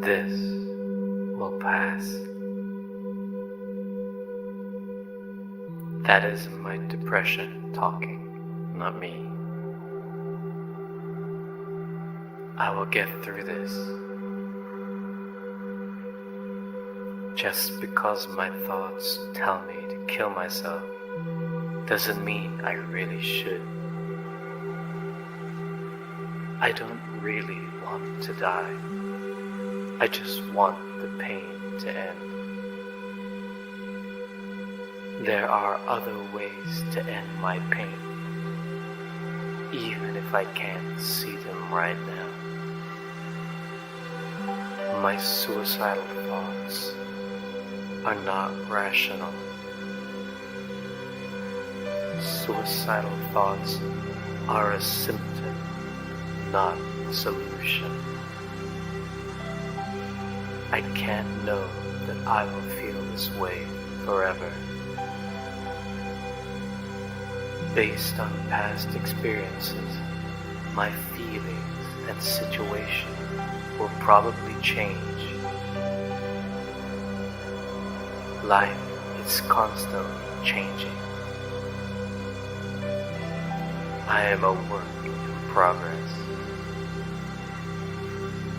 This will pass. That is my depression talking, not me. I will get through this. Just because my thoughts tell me to kill myself doesn't mean I really should. I don't really want to die. I just want the pain to end. There are other ways to end my pain, even if I can't see them right now. My suicidal thoughts are not rational. Suicidal thoughts are a symptom, not a solution. I can't know that I will feel this way forever. Based on past experiences, my feelings and situation will probably change. Life is constantly changing. I am a work in progress.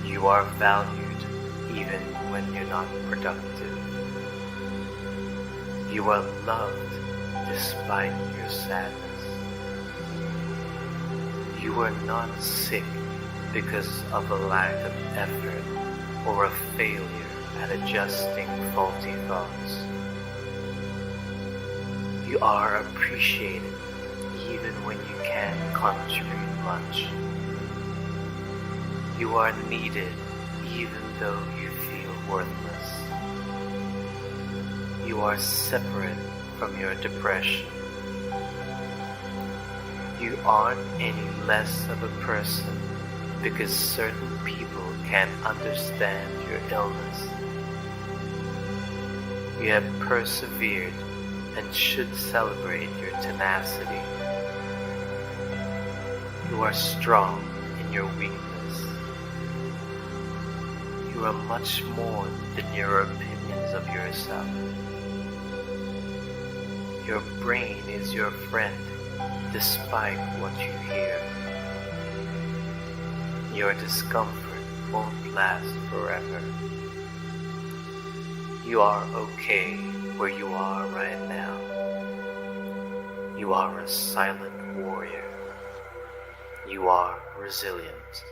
You are valued even when you're not productive. You are loved despite your sadness. You are not sick because of a lack of effort or a failure at adjusting faulty thoughts. You are appreciated even when you can't contribute much. You are needed even though you feel worthless. You are separate from your depression. You aren't any less of a person because certain people can't understand your illness. You have persevered and should celebrate your tenacity. You are strong in your weakness. You are much more than your opinions of yourself. Your brain is your friend despite what you hear. Your discomfort won't last forever. You are okay where you are right now. You are a silent warrior. You are resilient.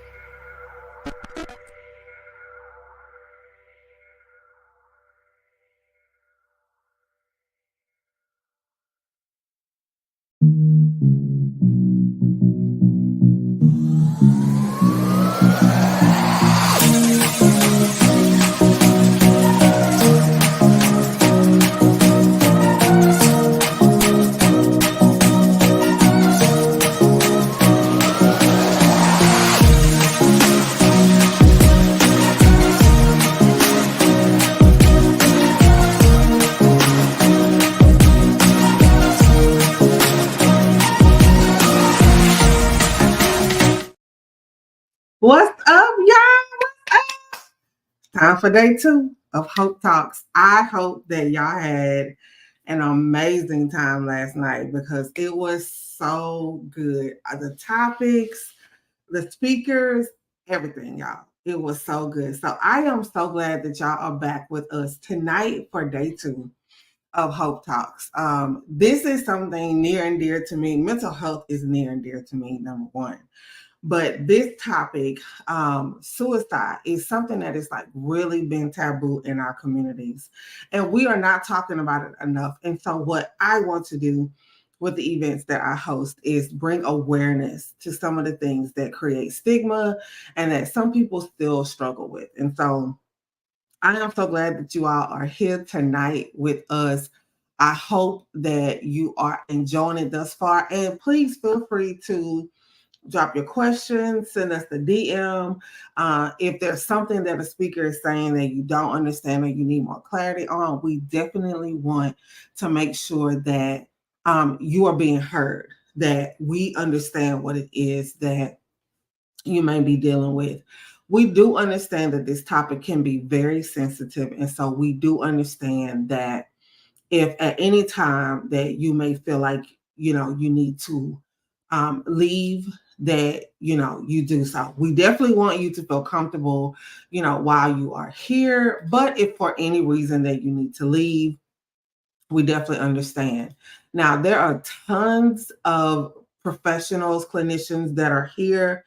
What's up, y'all? What's up? Time for day 2 of Hope Talks. I hope that y'all had an amazing time last night because it was so good. The topics, the speakers, everything, y'all. It was so good. So I am so glad that y'all are back with us tonight for day 2 of Hope Talks. This is something near and dear to me. Mental health is near and dear to me, number one. But this topic, suicide, is something that is like really been taboo in our communities. And we are not talking about it enough. And so what I want to do with the events that I host is bring awareness to some of the things that create stigma and that some people still struggle with. And so I am so glad that you all are here tonight with us. I hope that you are enjoying it thus far. And please feel free to drop your questions, send us the DM. If there's something that a speaker is saying that you don't understand or you need more clarity on, we definitely want to make sure that you are being heard, that we understand what it is that you may be dealing with. we do understand that this topic can be very sensitive. And so we do understand that if at any time that you may feel like, you need to leave, that, you do so. We definitely want you to feel comfortable, while you are here. But if for any reason that you need to leave, we definitely understand. Now, there are tons of professionals, clinicians that are here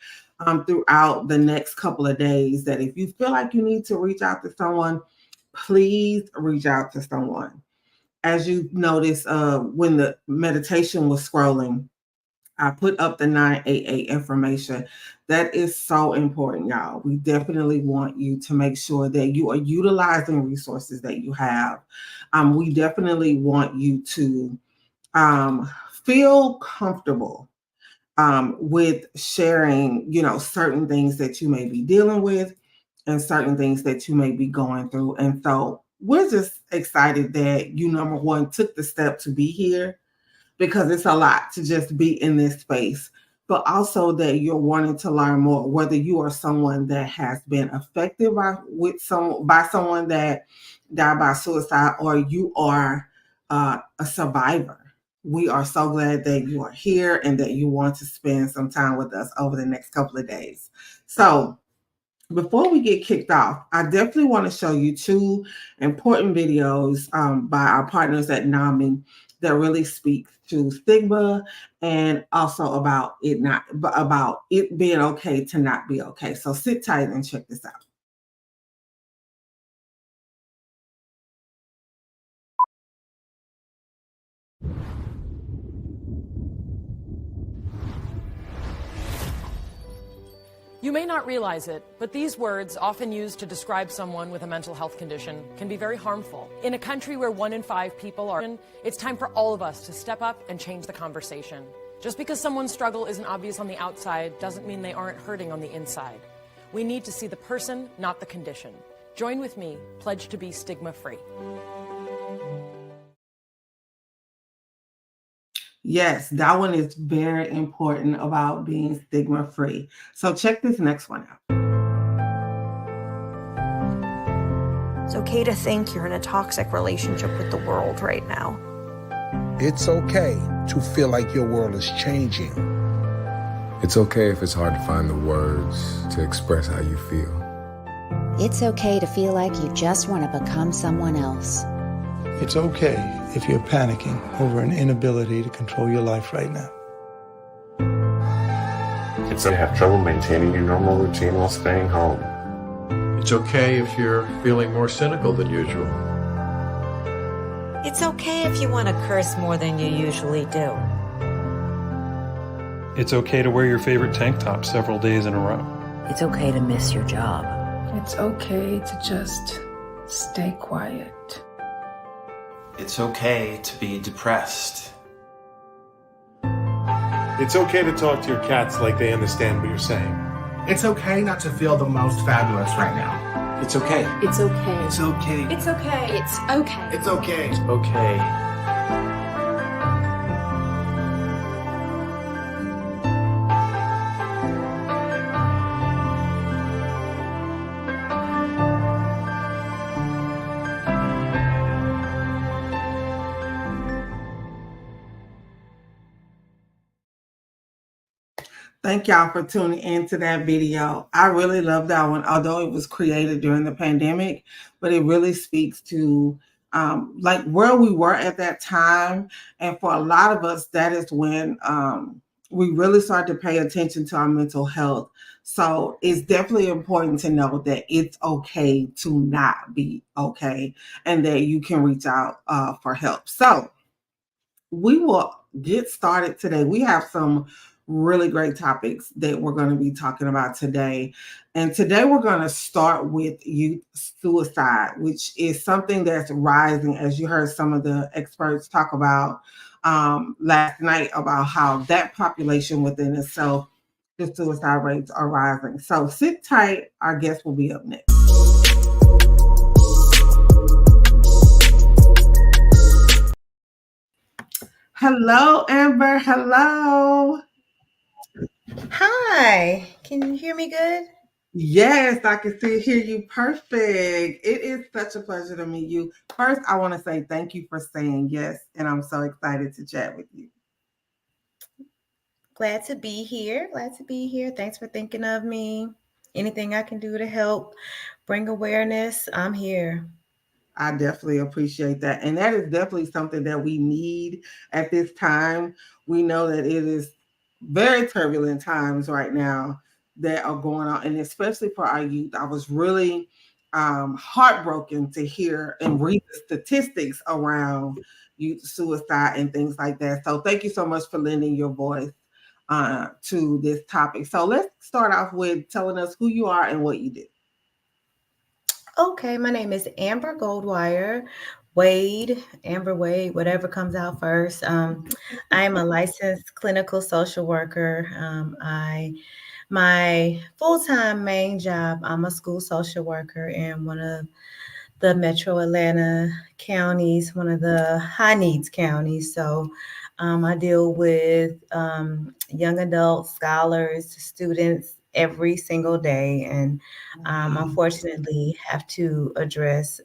throughout the next couple of days, that if you feel like you need to reach out to someone, please reach out to someone. As you notice, when the meditation was scrolling, I put up the 988 information. That is so important, y'all. We definitely want you to make sure that you are utilizing resources that you have. We definitely want you to feel comfortable with sharing, certain things that you may be dealing with and certain things that you may be going through. And so we're just excited that you, number one, took the step to be here, because it's a lot to just be in this space, but also that you're wanting to learn more, whether you are someone that has been affected by someone that died by suicide, or you are a survivor. We are so glad that you are here and that you want to spend some time with us over the next couple of days. So before we get kicked off, I definitely want to show you two important videos by our partners at NAMI that really speak to stigma, and also about it being okay to not be okay. So sit tight and check this out. You may not realize it, but these words, often used to describe someone with a mental health condition, can be very harmful. In a country where 1 in 5 people are, it's time for all of us to step up and change the conversation. Just because someone's struggle isn't obvious on the outside doesn't mean they aren't hurting on the inside. We need to see the person, not the condition. Join with me, pledge to be stigma-free. Yes, that one is very important about being stigma-free. So check this next one out. It's okay to think you're in a toxic relationship with the world right now. It's okay to feel like your world is changing. It's okay if it's hard to find the words to express how you feel. It's okay to feel like you just want to become someone else. It's okay if you're panicking over an inability to control your life right now. It's okay to have trouble maintaining your normal routine while staying home. It's okay if you're feeling more cynical than usual. It's okay if you want to curse more than you usually do. It's okay to wear your favorite tank top several days in a row. It's okay to miss your job. It's okay to just stay quiet. It's okay to be depressed. It's okay to talk to your cats like they understand what you're saying. It's okay not to feel the most fabulous right now. It's okay. It's okay. It's okay. It's okay. It's okay. It's okay. It's okay. Thank y'all for tuning into that video. I really love that one, although it was created during the pandemic, but it really speaks to like where we were at that time. And for a lot of us, that is when we really started to pay attention to our mental health. So it's definitely important to know that it's okay to not be okay, and that you can reach out for help. So we will get started today. We have some really great topics that we're going to be talking about today. And today we're going to start with youth suicide, which is something that's rising, as you heard some of the experts talk about last night, about how that population within itself, the suicide rates are rising. So sit tight. Our guest will be up next. Hello, Amber. Hello. Hi, can you hear me good? Yes, I can hear you perfect. It is such a pleasure to meet you. First, I want to say thank you for saying yes, and I'm so excited to chat with you. Glad to be here. Glad to be here. Thanks for thinking of me. Anything I can do to help bring awareness, I'm here. I definitely appreciate that. And that is definitely something that we need at this time. We know that it is very turbulent times right now that are going on, and especially for our youth. I was really heartbroken to hear and read the statistics around youth suicide and things like that. So thank you so much for lending your voice to this topic. So let's start off with telling us who you are and what you do. Okay, my name is Amber Goldwire. Wade, Amber Wade, whatever comes out first. I am a licensed clinical social worker. My full-time main job, I'm a school social worker in one of the metro Atlanta counties, one of the high needs counties. So I deal with young adults, scholars, students every single day. And unfortunately have to address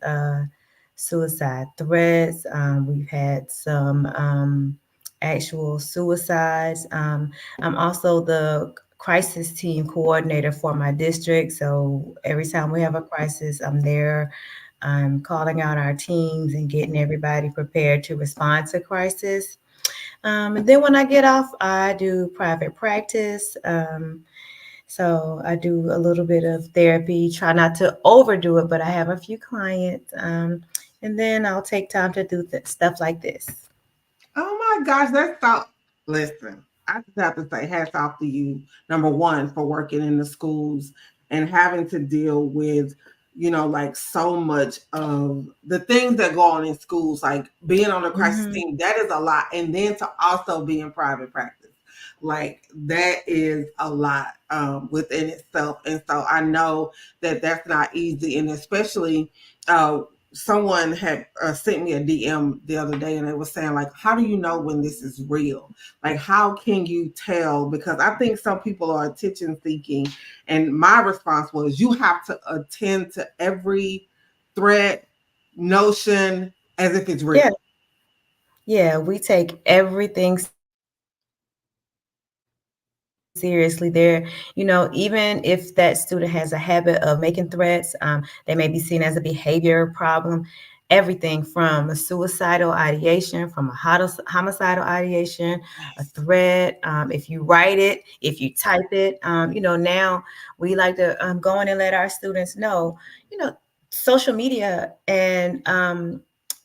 suicide threats. We've had some actual suicides. I'm also the crisis team coordinator for my district. So every time we have a crisis, I'm there. I'm calling out our teams and getting everybody prepared to respond to crisis. And then when I get off, I do private practice. So I do a little bit of therapy, try not to overdo it, but I have a few clients. And then I'll take time to do stuff like this. Oh my gosh, that's so. Listen, I just have to say hats off to you, number one, for working in the schools and having to deal with, like so much of the things that go on in schools, like being on the crisis team, that is a lot. And then to also be in private practice, like that is a lot within itself. And so I know that that's not easy. And especially, someone had sent me a DM the other day and they were saying, like, how do you know when this is real? Like, how can you tell? Because I think some people are attention seeking. And my response was, you have to attend to every threat, notion as if it's real. Yeah, we take everything seriously there. Even if that student has a habit of making threats, they may be seen as a behavior problem. Everything from a suicidal ideation, from a homicidal ideation, a threat. If you write it, if you type it, now we like to go in and let our students know, social media and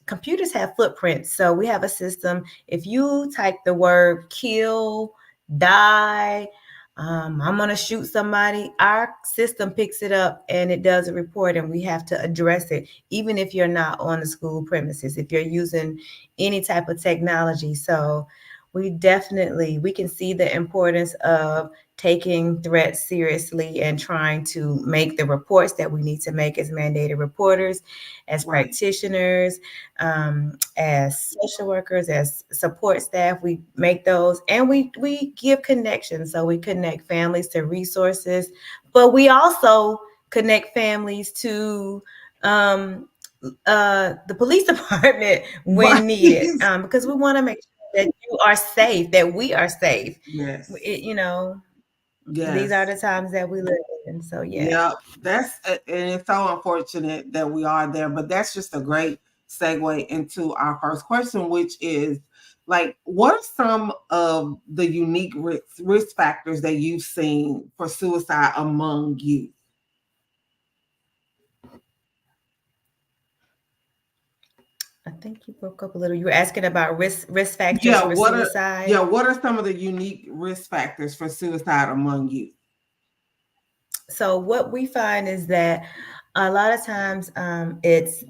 computers have footprints. So we have a system. If you type the word kill, die, I'm going to shoot somebody, our system picks it up and it does a report, and we have to address it, even if you're not on the school premises, if you're using any type of technology. So we can see the importance of taking threats seriously and trying to make the reports that we need to make as mandated reporters, as practitioners, as social workers, as support staff. We make those, and we give connections. So we connect families to resources, but we also connect families to the police department when needed, because we want to make sure that you are safe, that we are safe. Yes. These are the times that we live in. So yeah, and it's so unfortunate that we are there, but that's just a great segue into our first question, which is, like, what are some of the unique risk factors that you've seen for suicide among youth? I think you broke up a little. You were asking about risk factors for suicide. What are some of the unique risk factors for suicide among youth? So what we find is that a lot of times it's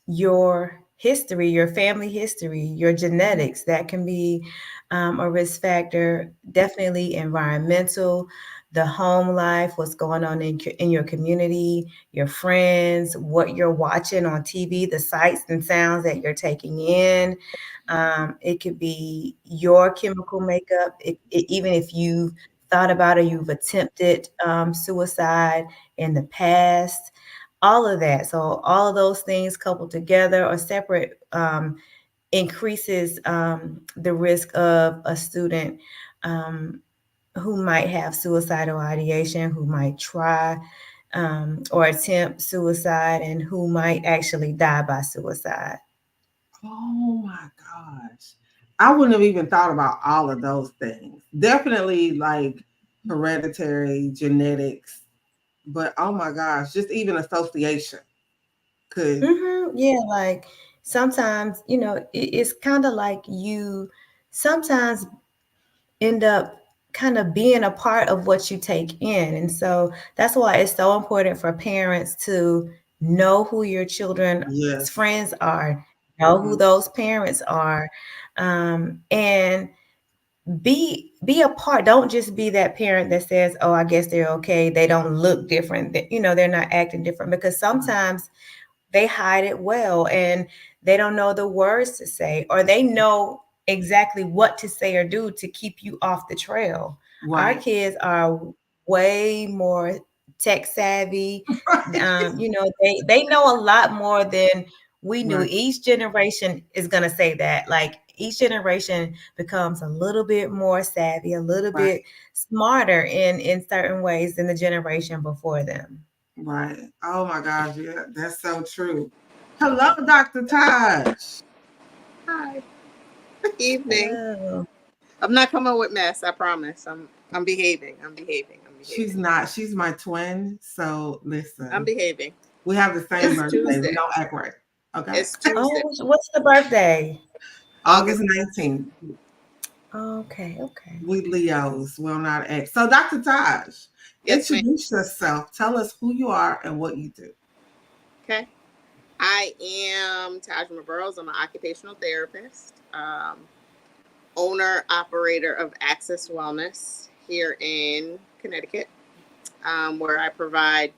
your history, your family history, your genetics. That can be a risk factor. Definitely environmental, the home life, what's going on in your community, your friends, what you're watching on TV, the sights and sounds that you're taking in. It could be your chemical makeup. Even if you thought about or you've attempted suicide in the past, all of that. So all of those things coupled together or separate increases the risk of a student who might have suicidal ideation, who might try or attempt suicide, and who might actually die by suicide. Oh my gosh. I wouldn't have even thought about all of those things. Definitely like hereditary genetics, but oh my gosh, just even association could. Yeah, like sometimes, it's kind of like you sometimes end up kind of being a part of what you take in. And so that's why it's so important for parents to know who your children's Yes. friends are, know who those parents are, and be a part. Don't just be that parent that says, oh, I guess they're okay. They don't look different. They're not acting different, because sometimes they hide it well and they don't know the words to say, or they know exactly what to say or do to keep you off the trail. Our Right. kids are way more tech savvy. They know a lot more than we knew. Right. Each generation is going to say that. Like each generation becomes a little bit more savvy, a little bit smarter in certain ways than the generation before them. Right. Oh my gosh, yeah, that's so true. Hello, Dr. Taj. Hi. Evening. Hello. I'm not coming with mess, I promise. I'm behaving. She's not. She's my twin. So listen. I'm behaving. We have the same It's birthday. Tuesday. We don't act right. Okay. It's Tuesday. Oh, what's the birthday? August 19th. Okay. We Leos will not act. So Dr. Taj, Yes, introduce yourself. Tell us who you are and what you do. Okay. I am Taj McGurls. I'm an occupational therapist, owner, operator of Access Wellness here in Connecticut, where I provide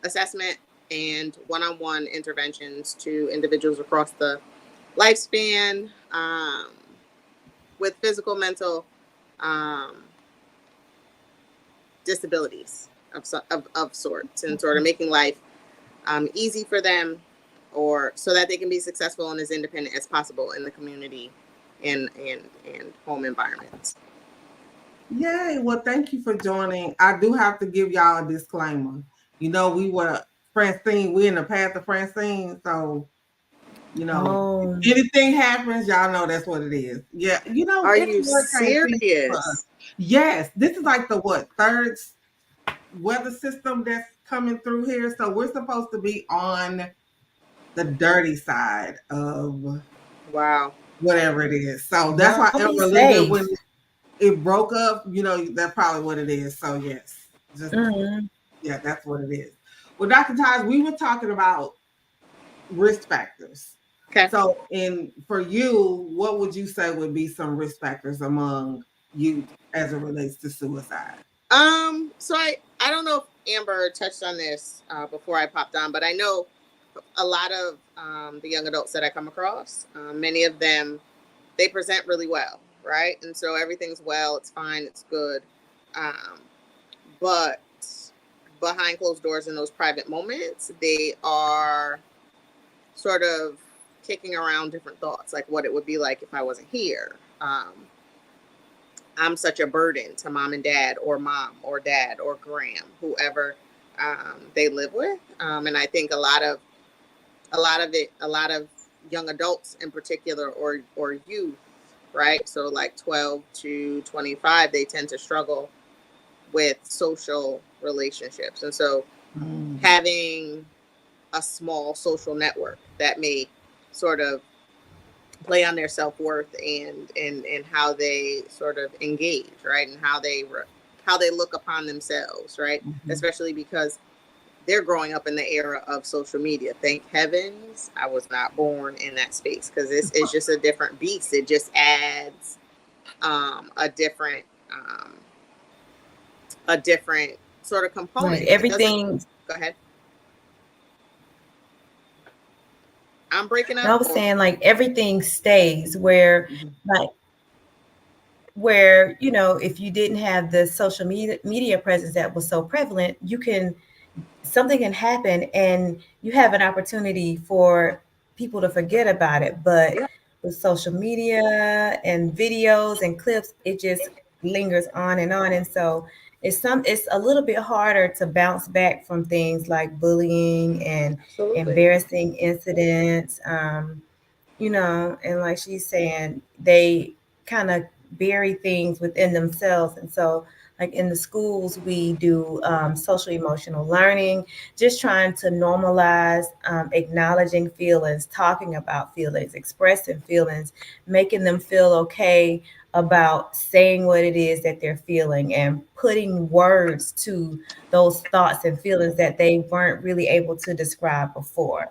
assessment and one-on-one interventions to individuals across the lifespan with physical, mental disabilities of sorts, and sort of making life easy for them, or so that they can be successful and as independent as possible in the community and home environments. Yay. Well, thank you for joining. I do have to give y'all a disclaimer. We were Francine. We're in the path of Francine. So, if anything happens, y'all know that's what it is. Yeah. Are you serious? Yes. This is like the third weather system that's coming through here. So we're supposed to be on the dirty side of whatever it is. So that's why Amber a little bit when it broke up, that's probably what it is. So yes, yeah, that's what it is. Well, Dr. Taj, we were talking about risk factors. Okay. So for you, what would you say would be some risk factors among youth as it relates to suicide? So I don't know if Amber touched on this before I popped on, but I know a lot of the young adults that I come across, many of them, they present really well, right? And so everything's well, it's fine, it's good. But behind closed doors in those private moments, they are sort of kicking around different thoughts, like what it would be like if I wasn't here. I'm such a burden to mom and dad, or mom or dad or gram, whoever they live with. And I think a lot of young adults in particular, or youth, right? So like 12 to 25, they tend to struggle with social relationships. And so having a small social network that may sort of play on their self-worth and how they sort of engage, right? And how they look upon themselves, right? Especially because they're growing up in the era of social media. Thank heavens I was not born in that space, because this is just a different beast. It just adds a different sort of component. Right. Everything. Go ahead. I'm breaking up. I was saying, like, everything stays where, like, where, you know, if you didn't have the social media presence that was so prevalent, something can happen and you have an opportunity for people to forget about it. But with social media and videos and clips, it just lingers on and on. And so it's a little bit harder to bounce back from things like bullying and embarrassing incidents. You know, and like she's saying, they kind of bury things within themselves. And so, like in the schools, we do social emotional learning, just trying to normalize acknowledging feelings, talking about feelings, expressing feelings, making them feel okay about saying what it is that they're feeling and putting words to those thoughts and feelings that they weren't really able to describe before.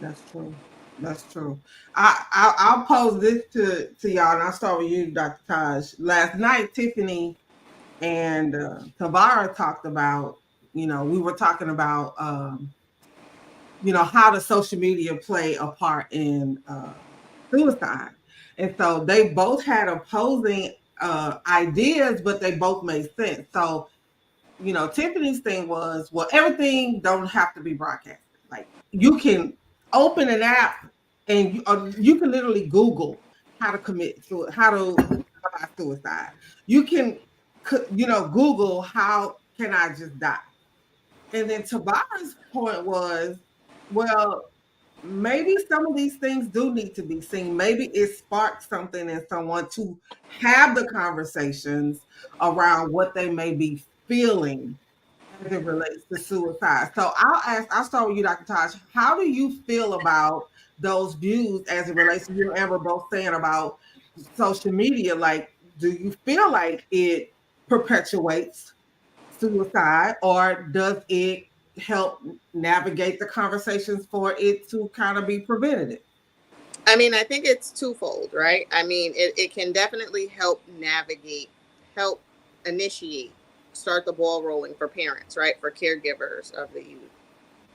That's true. That's true. I'll pose this to y'all, and I'll start with you, Dr. Taj. Last night, Tiffany and Tavara talked about, we were talking about, how does social media play a part in suicide, and so they both had opposing ideas, but they both made sense. So, Tiffany's thing was, well, everything don't have to be broadcasted. Like, you can open an app and you can literally Google how to commit suicide, how to about suicide. You can, Google how can I just die. And then Tabara's point was, well, maybe some of these things do need to be seen. Maybe it sparks something in someone to have the conversations around what they may be feeling as it relates to suicide. So I'll start with you, Dr. Taj. How do you feel about those views as it relates to you and Amber both saying about social media? Like, do you feel like it perpetuates suicide, or does it help navigate the conversations for it to kind of be preventative? I mean, I think it's twofold, right? I mean, it can definitely help navigate, help initiate, start the ball rolling for parents, right? For caregivers of the youth.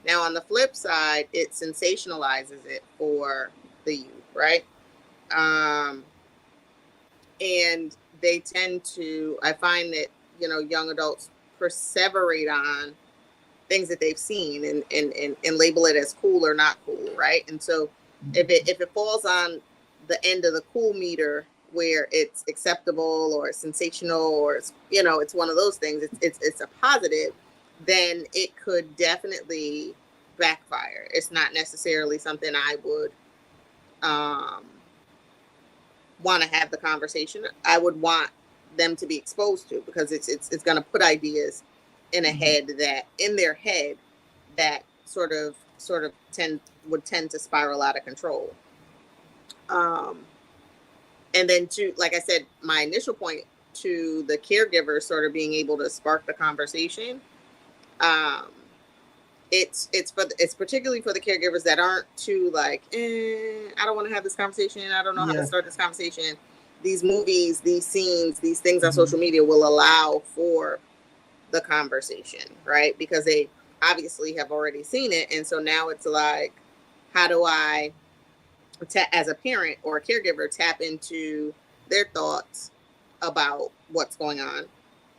Now, on the flip side, it sensationalizes it for the youth, right? And they tend to, I find that, young adults perseverate on things that they've seen and label it as cool or not cool, right? And so if it falls on the end of the cool meter where it's acceptable or sensational or it's one of those things, it's a positive, then it could definitely backfire. It's not necessarily something I would want to have the conversation. I would want them to be exposed to, because it's going to put ideas in their head that sort of would tend to spiral out of control. And then like I said, my initial point to the caregiver sort of being able to spark the conversation. It's particularly for the caregivers that aren't too like, I don't want to have this conversation. I don't know how to start this conversation. These movies, these scenes, these things on social media will allow for the conversation, right? Because they obviously have already seen it. And so now it's like, how do I, as a parent or a caregiver, tap into their thoughts about what's going on,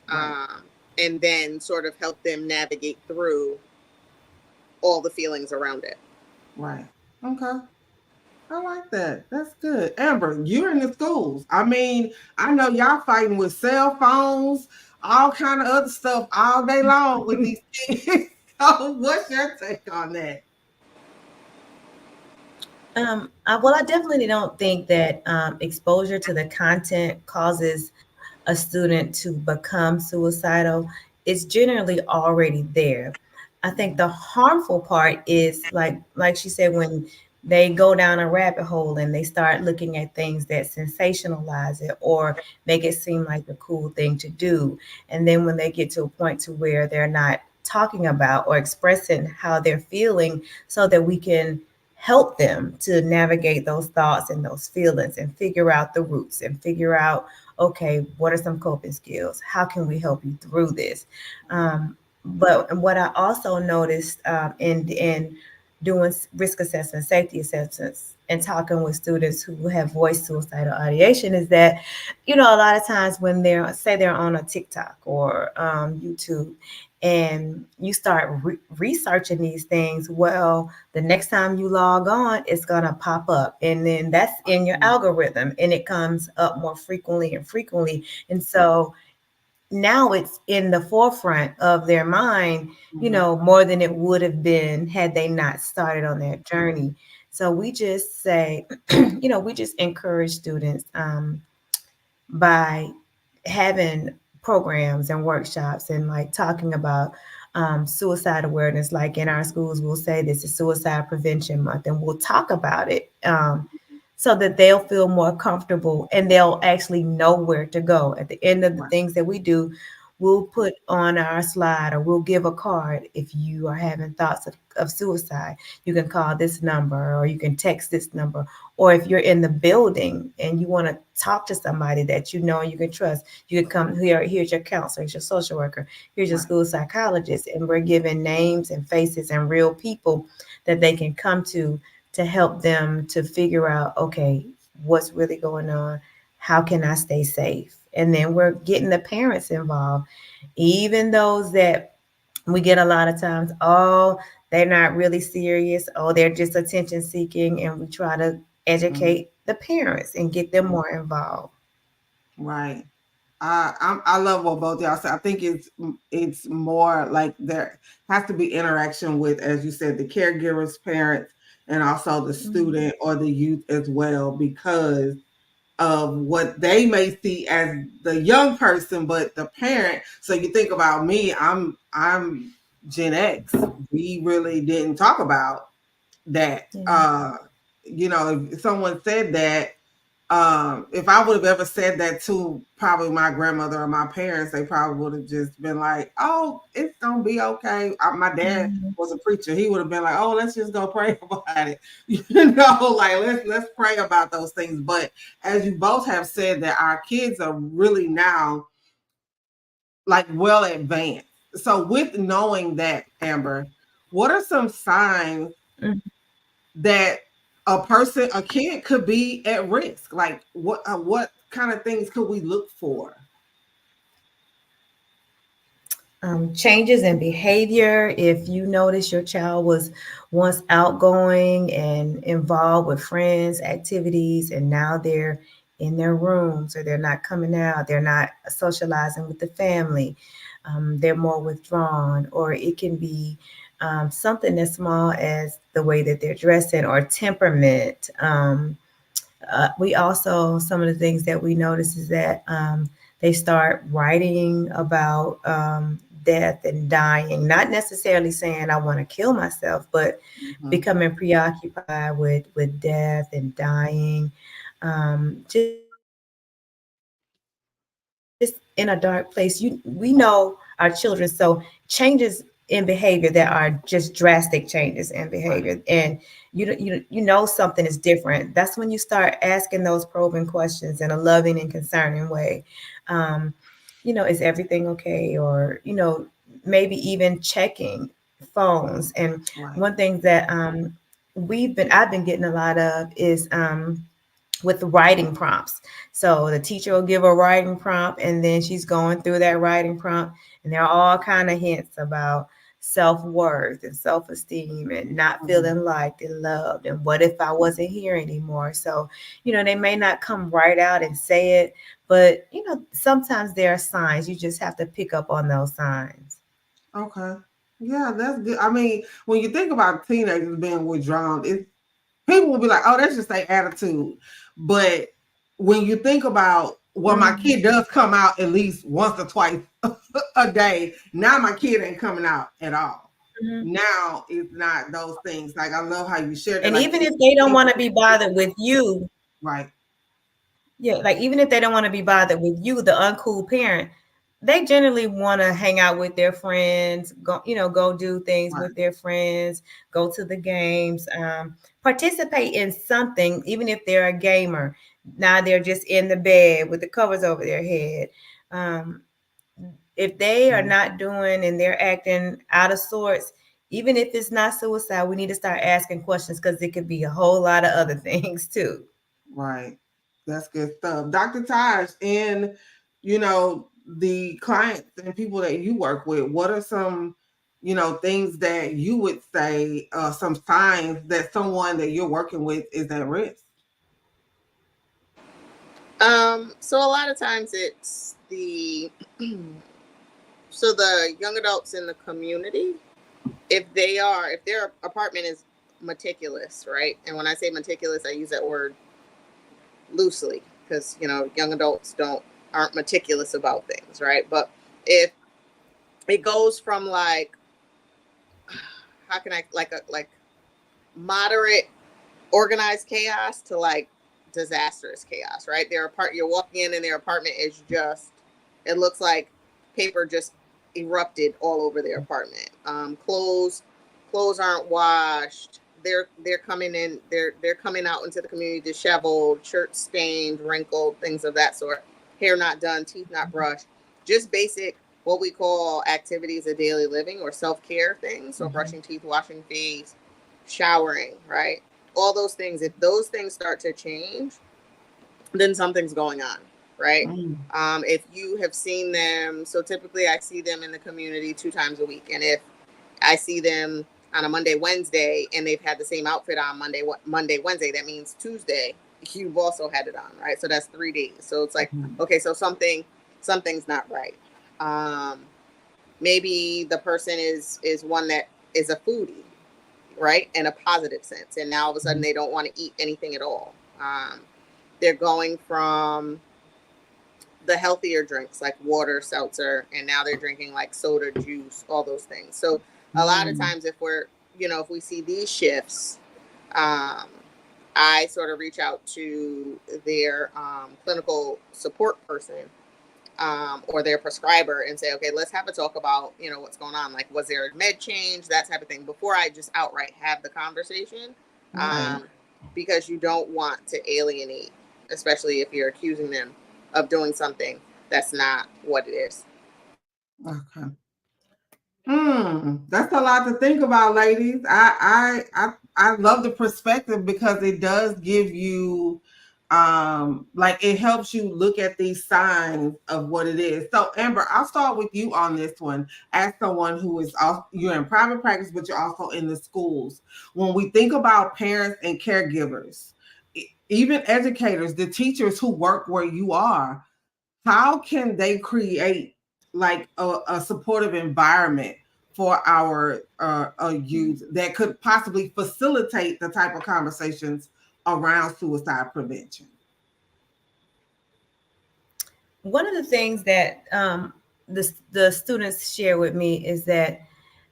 right. And then sort of help them navigate through all the feelings around it. Right. Okay. I like that. That's good. Amber, you're in the schools. I mean, I know y'all fighting with cell phones, all kind of other stuff all day long with these kids. So what's your take on that? Well, I definitely don't think that exposure to the content causes a student to become suicidal. It's generally already there. I think the harmful part is like she said, when they go down a rabbit hole and they start looking at things that sensationalize it or make it seem like the cool thing to do. And then when they get to a point to where they're not talking about or expressing how they're feeling so that we can help them to navigate those thoughts and those feelings and figure out the roots and figure out, okay, what are some coping skills? How can we help you through this? But what I also noticed in doing risk assessments, safety assessments and talking with students who have voiced suicidal ideation is that, a lot of times when they're on a TikTok or YouTube, and you start researching these things, well, the next time you log on, it's gonna pop up, and then that's in your algorithm, and it comes up more frequently and frequently, and so now it's in the forefront of their mind, more than it would have been had they not started on that journey. So we just say, we just encourage students by having programs and workshops and like talking about suicide awareness. Like in our schools, we'll say this is Suicide Prevention Month, and we'll talk about it so that they'll feel more comfortable and they'll actually know where to go. At the end of the things that we do, we'll put on our slide or we'll give a card. If you are having thoughts of suicide, you can call this number or you can text this number. Or if you're in the building and you want to talk to somebody that you know you can trust, you can come here. Here's your counselor, here's your social worker, here's your school psychologist. And we're giving names and faces and real people that they can come to help them to figure out, okay, what's really going on? How can I stay safe? And then we're getting the parents involved, even those that we get a lot of times, oh, they're not really serious, oh, they're just attention seeking, and we try to educate the parents and get them more involved. Right. I love what both y'all said. I think it's more like there has to be interaction with, as you said, the caregivers, parents, and also the student or the youth as well, because of what they may see as the young person, but the parent. So you think about me, I'm Gen X. We really didn't talk about that. If someone said that, if I would have ever said that to probably my grandmother or my parents, they probably would have just been like, oh, it's gonna be okay. My dad was a preacher. He would have been like, oh, let's just go pray about it. Like let's pray about those things. But as you both have said, that our kids are really now like well advanced. So with knowing that, Amber, what are some signs that a kid could be at risk? Like what kind of things could we look for? Changes in behavior. If you notice your child was once outgoing and involved with friends, activities, and now they're in their rooms or they're not coming out, they're not socializing with the family, they're more withdrawn, or it can be something as small as the way that they're dressing or temperament. We also, some of the things that we notice is that they start writing about death and dying, not necessarily saying I want to kill myself, but becoming preoccupied with death and dying, just in a dark place. We know our children, so changes in behavior that are just drastic changes in behavior, and you know something is different. That's when you start asking those probing questions in a loving and concerning way. Is everything okay? Or maybe even checking phones. And one thing that I've been getting a lot of is with writing prompts. So the teacher will give a writing prompt, and then she's going through that writing prompt, and there are all kind of hints about self-worth and self-esteem and not feeling liked and loved, and what if I wasn't here anymore. So they may not come right out and say it, but sometimes there are signs. You just have to pick up on those signs. Okay. Yeah, that's good. I mean, when you think about teenagers being withdrawn, people will be like, oh, that's just their attitude. But when you think about, well, my kid does come out at least once or twice a day. Now my kid ain't coming out at all. Now it's not those things. Like, I love how you shared it. And even if they don't want to be bothered with you. Right. Yeah, like even if they don't want to be bothered with you, the uncool parent, they generally want to hang out with their friends, go do things with their friends, go to the games, participate in something, even if they're a gamer. Now they're just in the bed with the covers over their head. If they are not doing and they're acting out of sorts, even if it's not suicide, we need to start asking questions because it could be a whole lot of other things too. Right. That's good stuff. Dr. Taj, and the clients and people that you work with, what are some, things that you would say, some signs that someone that you're working with is at risk? So a lot of times it's so the young adults in the community, if their apartment is meticulous, right? And when I say meticulous, I use that word loosely because young adults aren't meticulous about things, right? But if it goes from like, how can I like moderate organized chaos to like disastrous chaos, right? You're walking in and their apartment is just, it looks like paper just erupted all over their apartment. Clothes aren't washed. They're coming in, they're coming out into the community disheveled, shirt stained, wrinkled, things of that sort. Hair not done, teeth not brushed. Just basic what we call activities of daily living or self-care things. So brushing teeth, washing face, showering, right? All those things, if those things start to change, then something's going on, right? If you have seen them, so typically I see them in the community 2 times a week. And if I see them on a Monday, Wednesday, and they've had the same outfit on Monday, Wednesday, that means Tuesday, you've also had it on, right? So that's 3 days. So it's like, okay, so something's not right. Maybe the person is one that is a foodie, right? In a positive sense. And now all of a sudden they don't want to eat anything at all. They're going from the healthier drinks like water, seltzer, and now they're drinking like soda, juice, all those things. So a lot of times if we see these shifts, I sort of reach out to their clinical support person or their prescriber and say, okay, let's have a talk about, what's going on. Like, was there a med change, that type of thing, before I just outright have the conversation. Because you don't want to alienate, especially if you're accusing them of doing something that's not what it is. Okay. That's a lot to think about, ladies. I love the perspective because it does give you like it helps you look at these signs of what it is. So Amber, I'll start with you on this one. As someone who is also, you're in private practice, but you're also in the schools. When we think about parents and caregivers, even educators, the teachers who work where you are, how can they create like a supportive environment for our youth that could possibly facilitate the type of conversations around suicide prevention? One of the things that the students share with me is that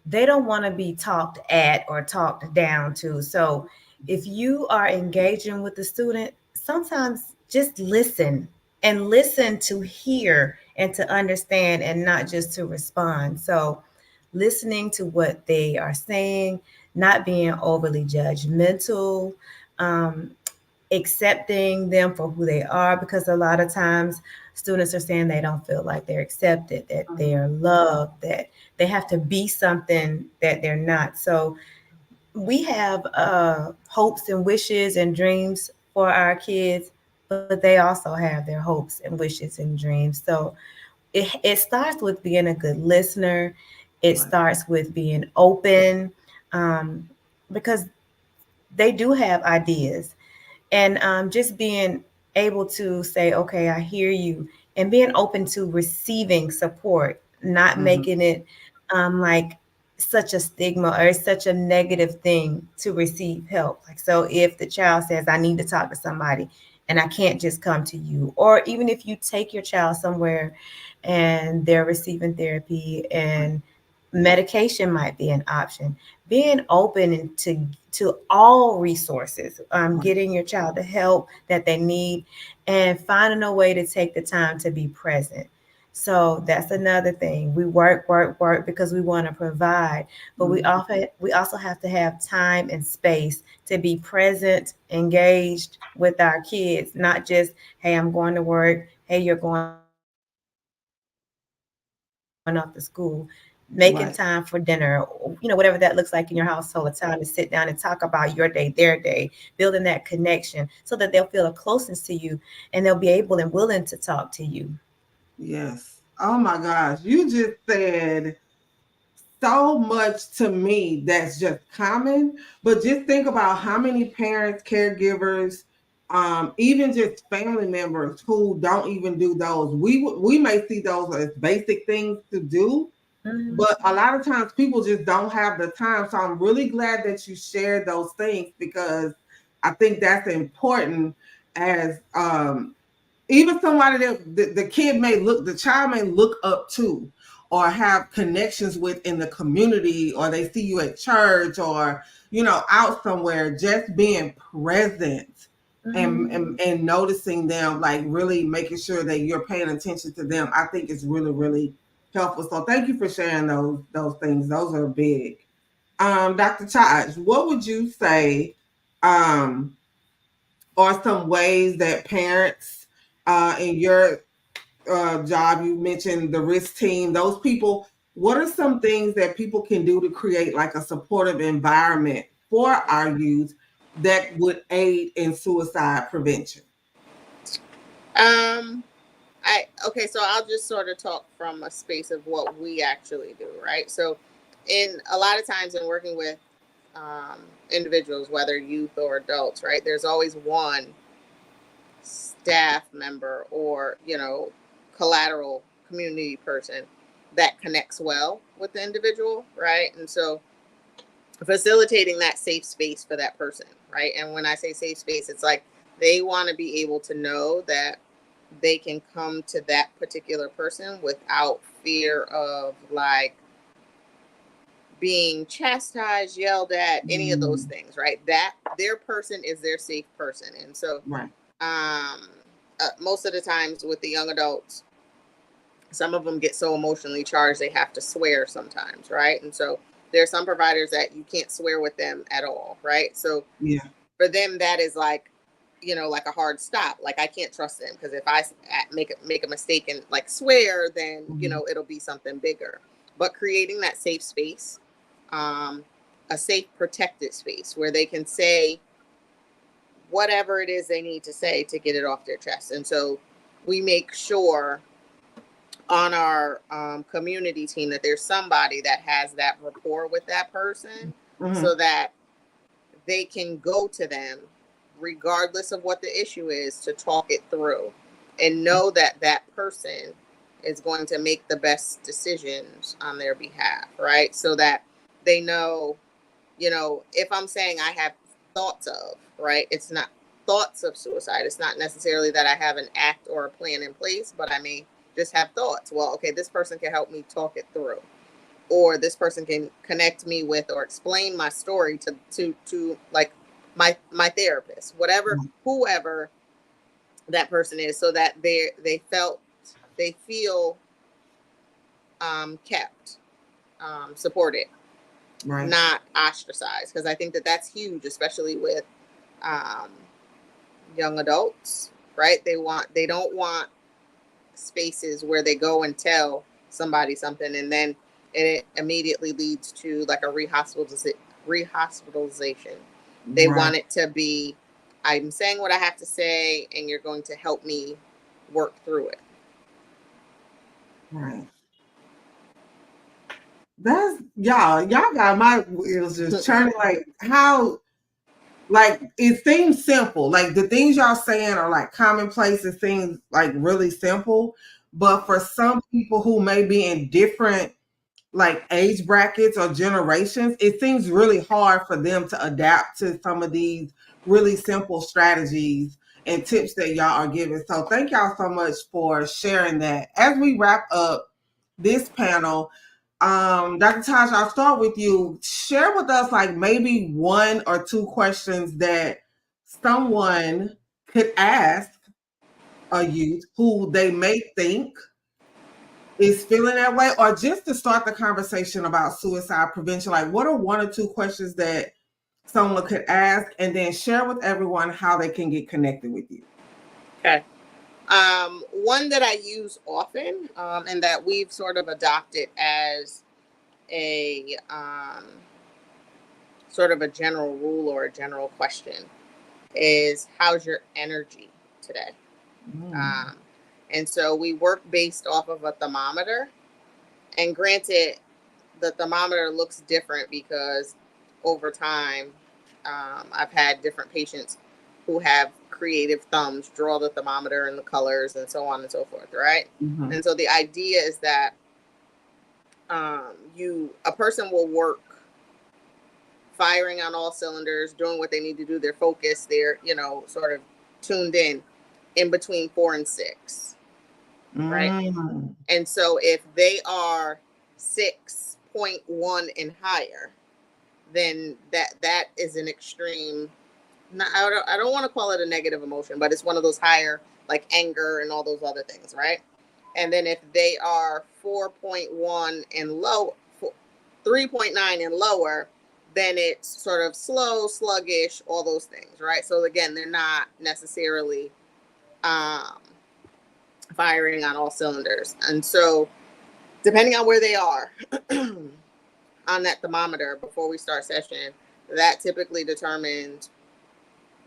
they don't want to be talked at or talked down to. So if you are engaging with the student, sometimes just listen to hear and to understand and not just to respond. So listening to what they are saying, not being overly judgmental, accepting them for who they are, because a lot of times students are saying they don't feel like they're accepted, that they are loved, that they have to be something that they're not. So we have hopes and wishes and dreams for our kids, but they also have their hopes and wishes and dreams. So it starts with being a good listener. It starts with being open, because they do have ideas. And just being able to say, okay, I hear you, and being open to receiving support, not making it like such a stigma or such a negative thing to receive help. Like, so if the child says, I need to talk to somebody and I can't just come to you, or even if you take your child somewhere and they're receiving therapy and medication might be an option, being open to all resources, getting your child the help that they need, and finding a way to take the time to be present. So that's another thing. We work because we want to provide, but we also have to have time and space to be present, engaged with our kids, not just, hey, I'm going to work, hey, you're going off to school. making Right. time for dinner, or, whatever that looks like in your household, a time to sit down and talk about your day, their day, building that connection so that they'll feel a closeness to you and they'll be able and willing to talk to you. Yes. Oh my gosh. You just said so much to me that's just common. But just think about how many parents, caregivers, even just family members who don't even do those. We may see those as basic things to do, but a lot of times people just don't have the time. So I'm really glad that you shared those things, because I think that's important as even somebody that the child may look up to or have connections with in the community, or they see you at church or, out somewhere, just being present and noticing them, like really making sure that you're paying attention to them, I think is really, really helpful. So thank you for sharing those things. Those are big. Dr. Taj, what would you say are some ways that parents in your job, you mentioned the risk team, those people, what are some things that people can do to create like a supportive environment for our youth that would aid in suicide prevention? So I'll just sort of talk from a space of what we actually do, right? So in a lot of times in working with individuals, whether youth or adults, right, there's always one staff member or, collateral community person that connects well with the individual, right? And so facilitating that safe space for that person, right? And when I say safe space, it's like they want to be able to know that they can come to that particular person without fear of like being chastised, yelled at, any of those things, right? That their person is their safe person. And so right. Most of the times with the young adults, some of them get so emotionally charged they have to swear sometimes, right? And so there are some providers that you can't swear with them at all, right? So yeah, for them that is like, like a hard stop. Like I can't trust them, because if I make a mistake and like swear, then it'll be something bigger. But creating that safe space, a safe protected space where they can say whatever it is they need to say to get it off their chest. And so we make sure on our community team that there's somebody that has that rapport with that person, so that they can go to them regardless of what the issue is to talk it through and know that that person is going to make the best decisions on their behalf, right? So that they know, if I'm saying I have thoughts of, right, it's not thoughts of suicide. It's not necessarily that I have an act or a plan in place, but I may just have thoughts. Well, okay, this person can help me talk it through, or this person can connect me with or explain my story to like my therapist, whatever, whoever that person is, so that they feel kept, supported, right, not ostracized. Because I think that that's huge, especially with young adults, right? They don't want spaces where they go and tell somebody something and then it immediately leads to like a rehospitalization. They want it to be, I'm saying what I have to say and you're going to help me work through it. Right. That's y'all got my wheels just turning. Like how, like it seems simple. Like the things y'all saying are like commonplace. It seems like really simple, but for some people who may be in different like age brackets or generations, it seems really hard for them to adapt to some of these really simple strategies and tips that y'all are giving. So thank y'all so much for sharing that. As we wrap up this panel, Dr. Taj, I'll start with you. Share with us like maybe one or two questions that someone could ask a youth who they may think is feeling that way, or just to start the conversation about suicide prevention. Like what are one or two questions that someone could ask, and then share with everyone how they can get connected with you? Okay. One that I use often, and that we've sort of adopted as a sort of a general rule or a general question is, how's your energy today? And so we work based off of a thermometer. And granted, the thermometer looks different because over time, I've had different patients who have creative thumbs draw the thermometer and the colors and so on and so forth, right? And so the idea is that a person will work firing on all cylinders, doing what they need to do, their focus, they're, sort of tuned in between 4 and 6, right? And so if they are 6.1 and higher, then that is an extreme. I don't want to call it a negative emotion, but it's one of those higher, like anger and all those other things, right? And then if they are 4.1 and low, 3.9 and lower, then it's sort of slow, sluggish, all those things, right? So again, they're not necessarily firing on all cylinders. And so depending on where they are on that thermometer before we start session, that typically determines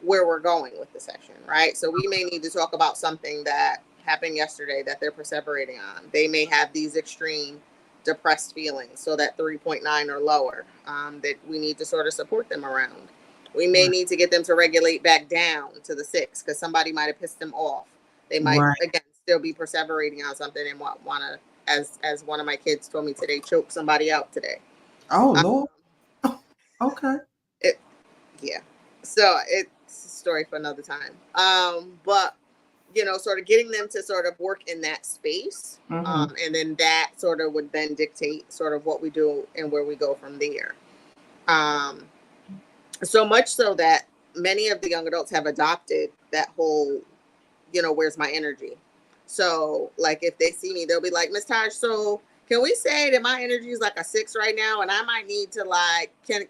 where we're going with the session, right? So we may need to talk about something that happened yesterday that they're perseverating on. They may have these extreme depressed feelings, so that 3.9 or lower, that we need to sort of support them around. We may need to get them to regulate back down to the 6 because somebody might have pissed them off. They might, again, still be perseverating on something and want to, as one of my kids told me today, choke somebody out today. Oh, Lord. Okay. Yeah. So it's a story for another time. But, sort of getting them to sort of work in that space. And then that sort of would then dictate sort of what we do and where we go from there. So much so that many of the young adults have adopted that whole, where's my energy? So like if they see me, they'll be like, Miss Taj, so can we say that my energy is like a 6 right now? And I might need to like, can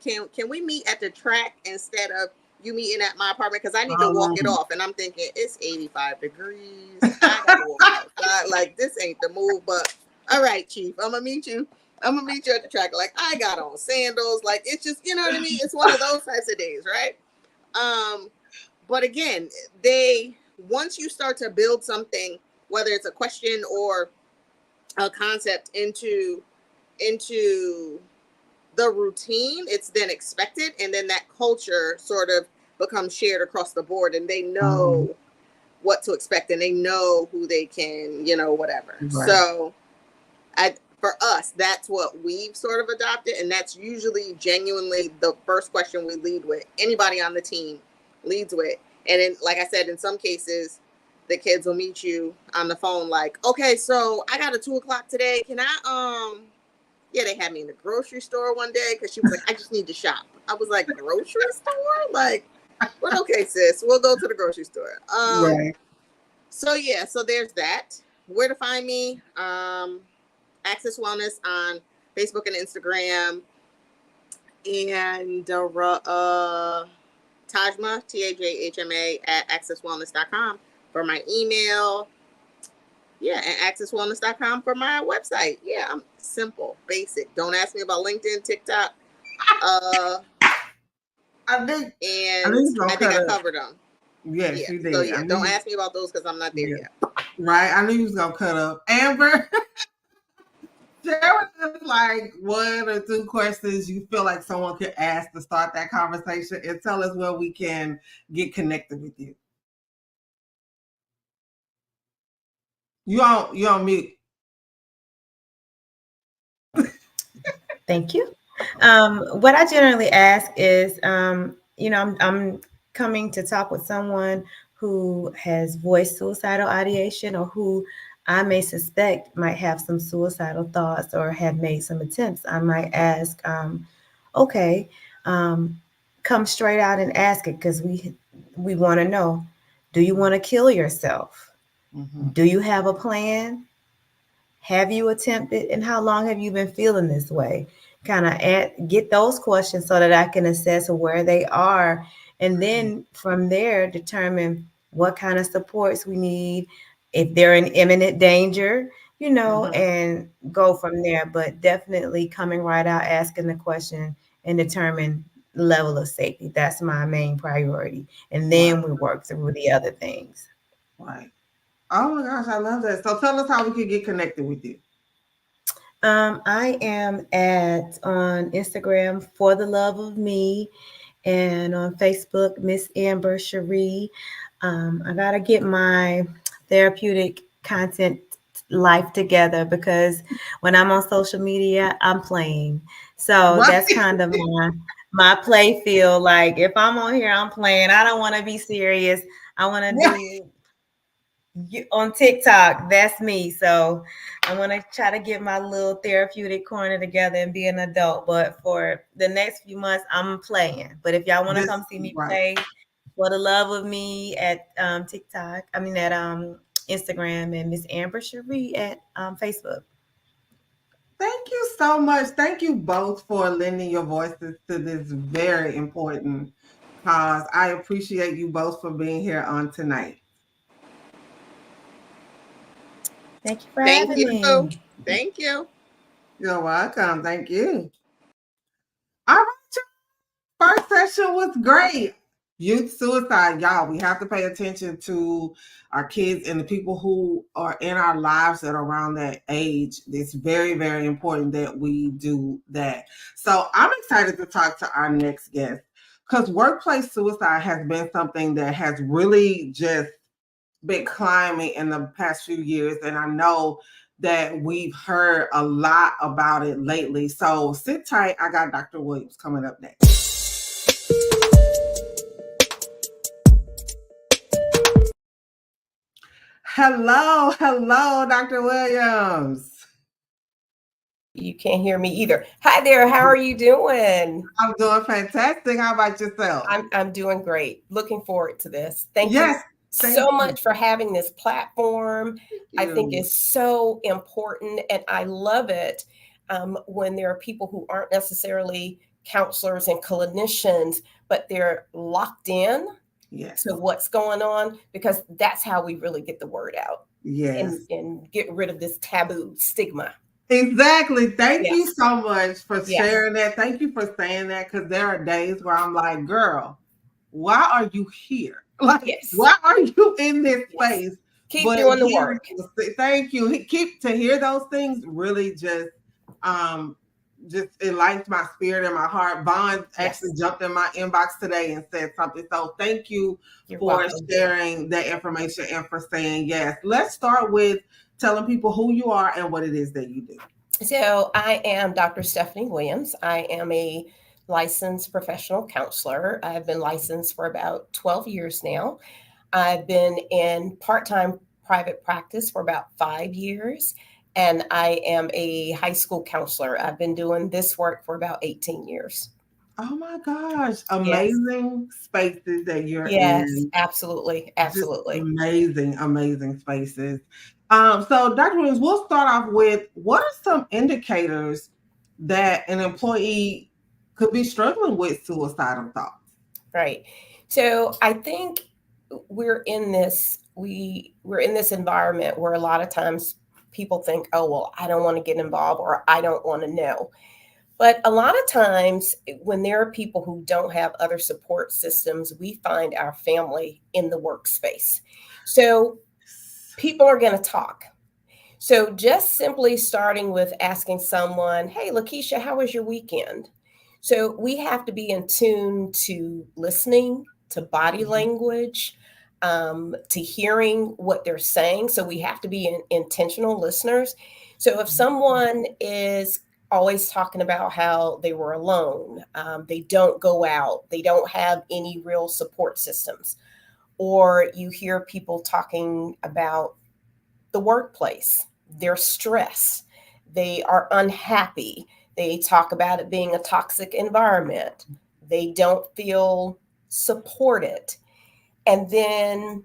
we meet at the track instead of you meeting at my apartment? Because I need to walk it off. And I'm thinking it's 85 degrees. I gotta walk outside. Like this ain't the move, but all right, Chief, I'm gonna meet you at the track. Like I got on sandals. Like it's just, you know what I mean? It's one of those types of days, right? But again, once you start to build something, whether it's a question or a concept into the routine, it's then expected, and then that culture sort of becomes shared across the board, and they know what to expect, and they know who they can, whatever. Right. So for us, that's what we've sort of adopted, and that's usually genuinely the first question we lead with. Anybody on the team leads with. And then, like I said, in some cases, the kids will meet you on the phone like, okay, so I got a 2:00 today. Can I, they had me in the grocery store one day because she was like, I just need to shop. I was like, grocery store? Like, well, okay, sis, we'll go to the grocery store. Right. So there's that. Where to find me? Access Wellness on Facebook and Instagram. And Tajma, TAJHMA at accesswellness.com for my email. Yeah, and accesswellness.com for my website. Yeah, I'm simple, basic. Don't ask me about LinkedIn, TikTok. I think I covered them. Yes, you did. So don't ask me about those because I'm not there yet. Right, I knew you was gonna cut up. Amber, share with us like 1 or 2 questions you feel like someone could ask to start that conversation, and tell us where we can get connected with you. You on mute. Thank you. What I generally ask is, I'm coming to talk with someone who has voiced suicidal ideation or who I may suspect might have some suicidal thoughts or have made some attempts. I might ask, come straight out and ask it, because we want to know, do you want to kill yourself? Do you have a plan? Have you attempted, and how long have you been feeling this way? Kind of get those questions so that I can assess where they are, and then from there determine what kind of supports we need. If they're in imminent danger, you know, and go from there. But definitely coming right out, asking the question, and determine level of safety. That's my main priority. And then we work through the other things. Right. Oh my gosh, I love that. So tell us how we can get connected with you. I am on Instagram For the Love of Me, and on Facebook, Miss Amber Cherie. I gotta get my therapeutic content life together, because when I'm on social media, I'm playing. So that's kind of my play field. Like if I'm on here, I'm playing. I don't want to be serious. I want to do on TikTok. That's me. So I want to try to get my little therapeutic corner together and be an adult. But for the next few months, I'm playing. But if y'all want to come see me play For the Love of Me at TikTok, at Instagram, and Miss Amber Cherie at Facebook. Thank you so much. Thank you both for lending your voices to this very important cause. I appreciate you both for being here on tonight. Thank you for having me. Thank you. You're welcome. Thank you. All right, first session was great. Youth suicide, y'all. We have to pay attention to our kids and the people who are in our lives that are around that age. It's very, very important that we do that. So I'm excited to talk to our next guest, because workplace suicide has been something that has really just been climbing in the past few years. And I know that we've heard a lot about it lately. So sit tight. I got Dr. Williams coming up next. Hello, Dr. Williams. You can't hear me either. Hi there. How are you doing? I'm doing fantastic. How about yourself? I'm doing great. Looking forward to this. Thank you so much for having this platform. I think it's so important, and I love it when there are people who aren't necessarily counselors and clinicians, but they're locked in to what's going on, because that's how we really get the word out. And get rid of this taboo stigma. Exactly. Thank you so much for sharing that. Thank you for saying that, because there are days where I'm like, girl, why are you here? Like, why are you in this space? Keep doing the work. Thank you. Keep to hear those things really just it lights my spirit and my heart. Vaughn actually jumped in my inbox today and said something. So thank you for sharing that information and for saying yes. Let's start with telling people who you are and what it is that you do. So I am Dr. Stephanie Williams. I am a licensed professional counselor. I've been licensed for about 12 years now. I've been in part-time private practice for about 5 years. And I am a high school counselor. I've been doing this work for about 18 years. Oh my gosh. Amazing spaces that you're in. Yes, absolutely. Absolutely. Just amazing spaces. So Dr. Williams, we'll start off with, what are some indicators that an employee could be struggling with suicidal thoughts? Right. So I think we're in this environment where a lot of times people think, oh, well, I don't want to get involved, or I don't want to know. But a lot of times when there are people who don't have other support systems, we find our family in the workspace. So people are going to talk. So just simply starting with asking someone, hey, Lakeisha, how was your weekend? So we have to be in tune to listening, to body language, to hearing what they're saying. So we have to be intentional listeners. So if someone is always talking about how they were alone, they don't go out, they don't have any real support systems, or you hear people talking about the workplace, their stress, they are unhappy, they talk about it being a toxic environment, they don't feel supported. And then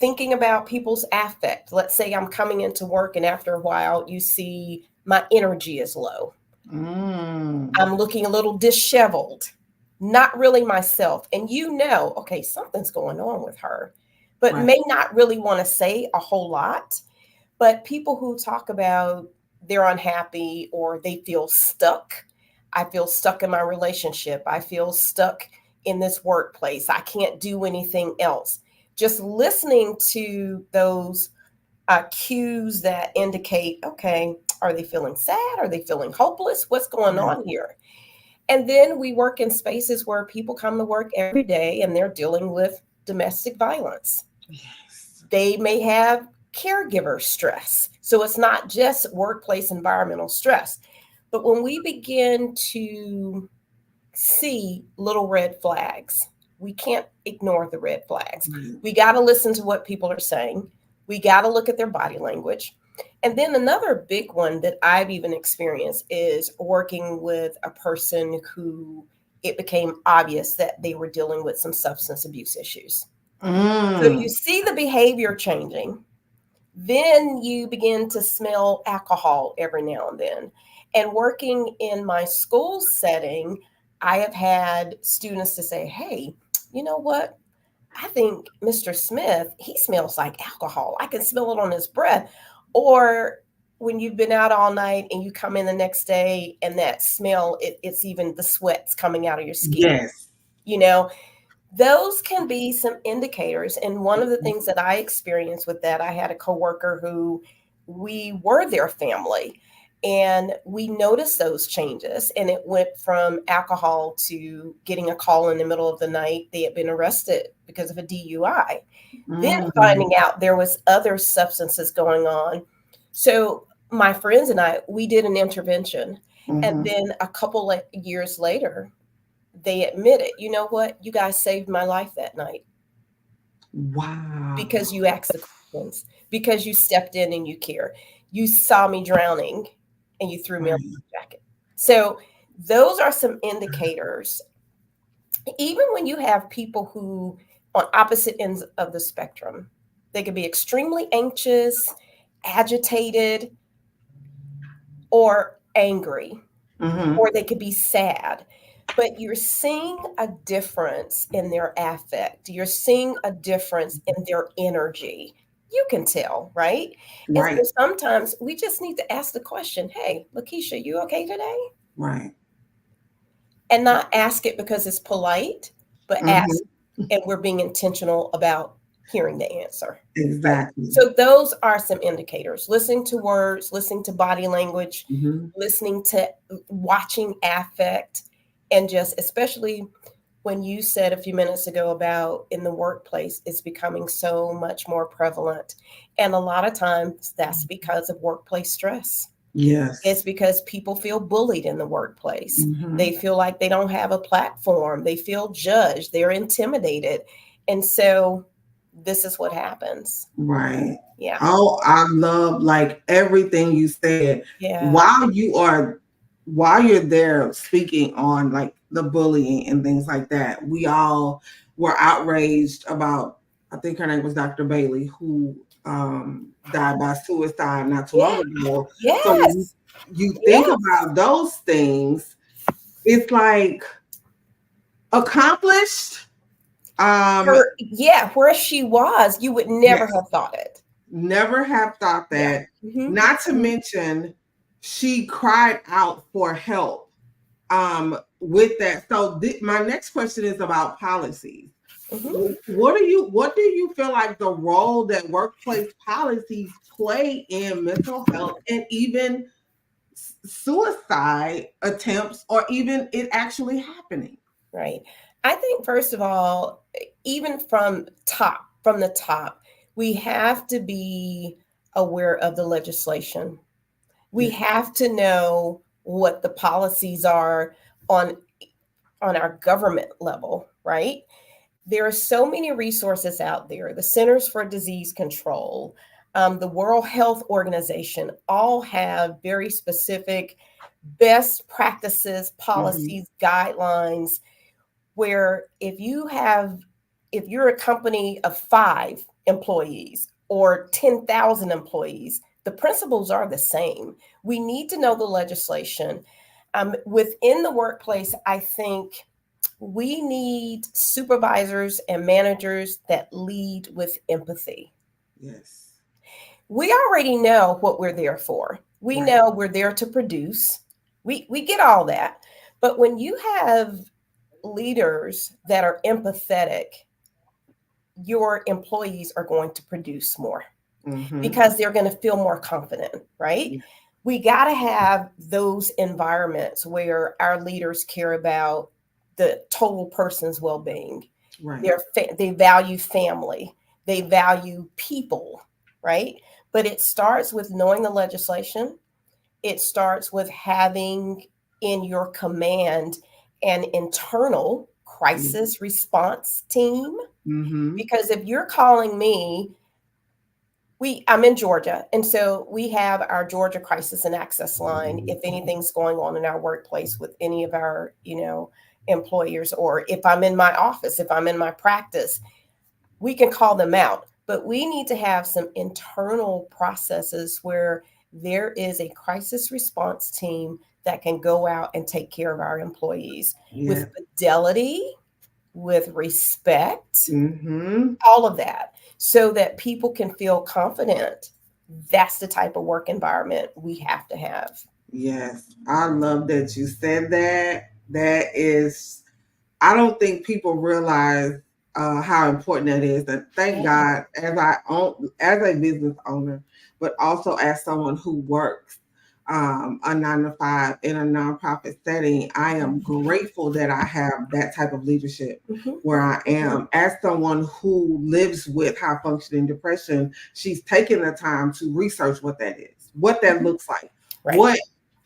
thinking about people's affect. Let's say I'm coming into work and after a while you see my energy is low. I'm looking a little disheveled, not really myself. And okay, something's going on with her, but may not really want to say a whole lot. But people who talk about they're unhappy or they feel stuck. I feel stuck in my relationship. I feel stuck in this workplace. I can't do anything else. Just listening to those cues that indicate, okay, are they feeling sad? Are they feeling hopeless? What's going on here? And then we work in spaces where people come to work every day and they're dealing with domestic violence. Yes. They may have caregiver stress. So it's not just workplace environmental stress. But when we begin to see little red flags, we can't ignore the red flags. We got to listen to what people are saying. We got to look at their body language. And then another big one that I've even experienced is working with a person who it became obvious that they were dealing with some substance abuse issues. So you see the behavior changing. Then you begin to smell alcohol every now and then. And working in my school setting, I have had students to say, hey, you know what? I think Mr. Smith, he smells like alcohol. I can smell it on his breath. Or when you've been out all night and you come in the next day and that smell, it's even the sweat's coming out of your skin. Yes. You know, those can be some indicators. And one of the things that I experienced with that, I had a coworker who we were their family and we noticed those changes. And it went from alcohol to getting a call in the middle of the night. They had been arrested because of a DUI. Then finding out there was other substances going on. So my friends and I, we did an intervention. And then a couple of years later, they admitted, you know what? You guys saved my life that night. Wow. Because you asked the questions, because you stepped in and you care. You saw me drowning and you threw me on my jacket. So those are some indicators. Even when you have people who on opposite ends of the spectrum, they could be extremely anxious, agitated, or angry, or they could be sad. But you're seeing a difference in their affect. You're seeing a difference in their energy. You can tell, right? And so sometimes we just need to ask the question, hey, Lakeisha, you okay today? Right. And not ask it because it's polite, but ask, and we're being intentional about hearing the answer. Exactly. So those are some indicators. Listening to words, listening to body language, listening to watching affect, and just especially when you said a few minutes ago about in the workplace, it's becoming so much more prevalent. And a lot of times that's because of workplace stress. Yes. It's because people feel bullied in the workplace. They feel like they don't have a platform. They feel judged. They're intimidated. And so this is what happens. Right. Yeah. Oh, I love like everything you said. Yeah. While you're there speaking on like the bullying and things like that, we all were outraged about, I think her name was Dr. Bailey, who died by suicide not too long ago. Yes. So when you think about those things, it's like accomplished. Where she was, you would never have thought it. Never have thought that. Not to mention, she cried out for help with that. So my next question is about policies. What do you feel like the role that workplace policies play in mental health and even suicide attempts, or even it actually happening? Right. I think first of all, even from the top, we have to be aware of the legislation. We have to know what the policies are on our government level, right? There are so many resources out there. The Centers for Disease Control, the World Health Organization, all have very specific best practices, policies, guidelines, where if you're a company of 5 employees or 10,000 employees, the principles are the same. We need to know the legislation. Within the workplace, I think we need supervisors and managers that lead with empathy. Yes. we already know what we're there for. We know we're there to produce. We get all that. But when you have leaders that are empathetic, your employees are going to produce more because they're going to feel more confident, right? We got to have those environments where our leaders care about the total person's well-being. Right. They value family. They value people, right? But it starts with knowing the legislation. It starts with having in your command an internal crisis response team. Because if you're calling me, I'm in Georgia, and so we have our Georgia Crisis and Access line. If anything's going on in our workplace with any of our, employers, or if I'm in my office, if I'm in my practice, we can call them out. But we need to have some internal processes where there is a crisis response team that can go out and take care of our employees with fidelity, with respect, all of that, so that people can feel confident. That's the type of work environment we have to have. Yes, I love that you said that. That is, I don't think people realize how important that is. And thank God, as a business owner, but also as someone who works a 9-to-5 in a nonprofit setting, I am grateful that I have that type of leadership where I am. As someone who lives with high functioning depression, she's taken the time to research what that is, what that looks like,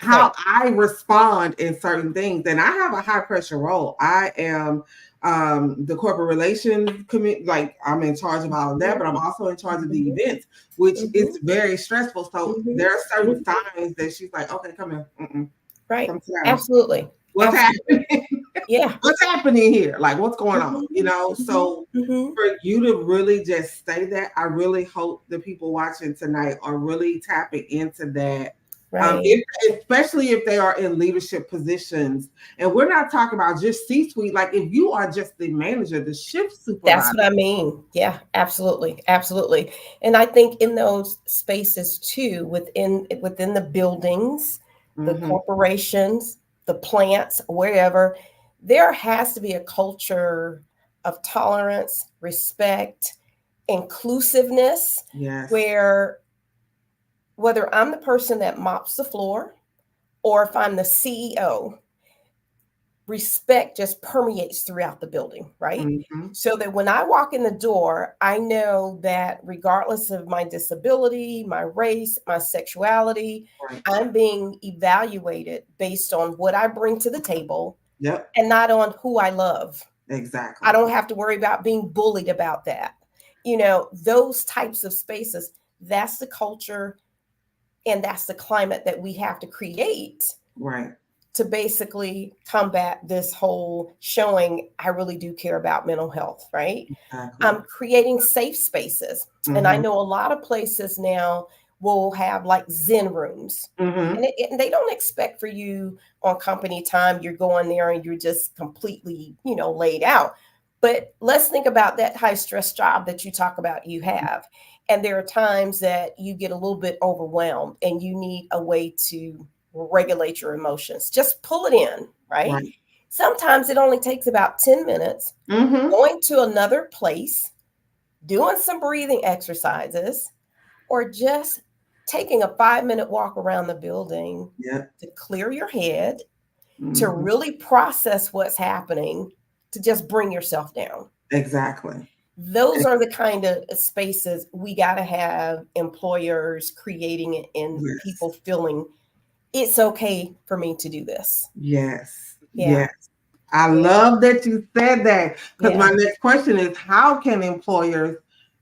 how I respond in certain things. And I have a high pressure role. I am the corporate relations committee, like I'm in charge of all of that, but I'm also in charge of the events, which is very stressful. So there are certain signs that she's like, okay, come here. Right. Absolutely. What's happening? Yeah. What's happening here? Like, what's going on? So for you to really just say that, I really hope the people watching tonight are really tapping into that. Especially if they are in leadership positions. And we're not talking about just C-suite. Like if you are just the manager, the shift supervisor. That's what I mean. Yeah, absolutely. Absolutely. And I think in those spaces too, within the buildings, the corporations, the plants, wherever, there has to be a culture of tolerance, respect, inclusiveness, where whether I'm the person that mops the floor or if I'm the CEO, respect just permeates throughout the building, right? So that when I walk in the door, I know that regardless of my disability, my race, my sexuality, I'm being evaluated based on what I bring to the table and not on who I love. Exactly. I don't have to worry about being bullied about that. Those types of spaces, that's the culture. And that's the climate that we have to create to basically combat this whole showing I really do care about mental health, right? I'm creating safe spaces. And I know a lot of places now will have like Zen rooms. And they don't expect for you on company time, you're going there and you're just completely, laid out. But let's think about that high stress job that you talk about you have. And there are times that you get a little bit overwhelmed and you need a way to regulate your emotions. Just pull it in, right? Sometimes it only takes about 10 minutes going to another place, doing some breathing exercises, or just taking a 5-minute walk around the building to clear your head, to really process what's happening, to just bring yourself down. Exactly. Those are the kind of spaces we got to have employers creating it and people feeling it's okay for me to do this. Yes. I love that you said that, because my next question is, how can employers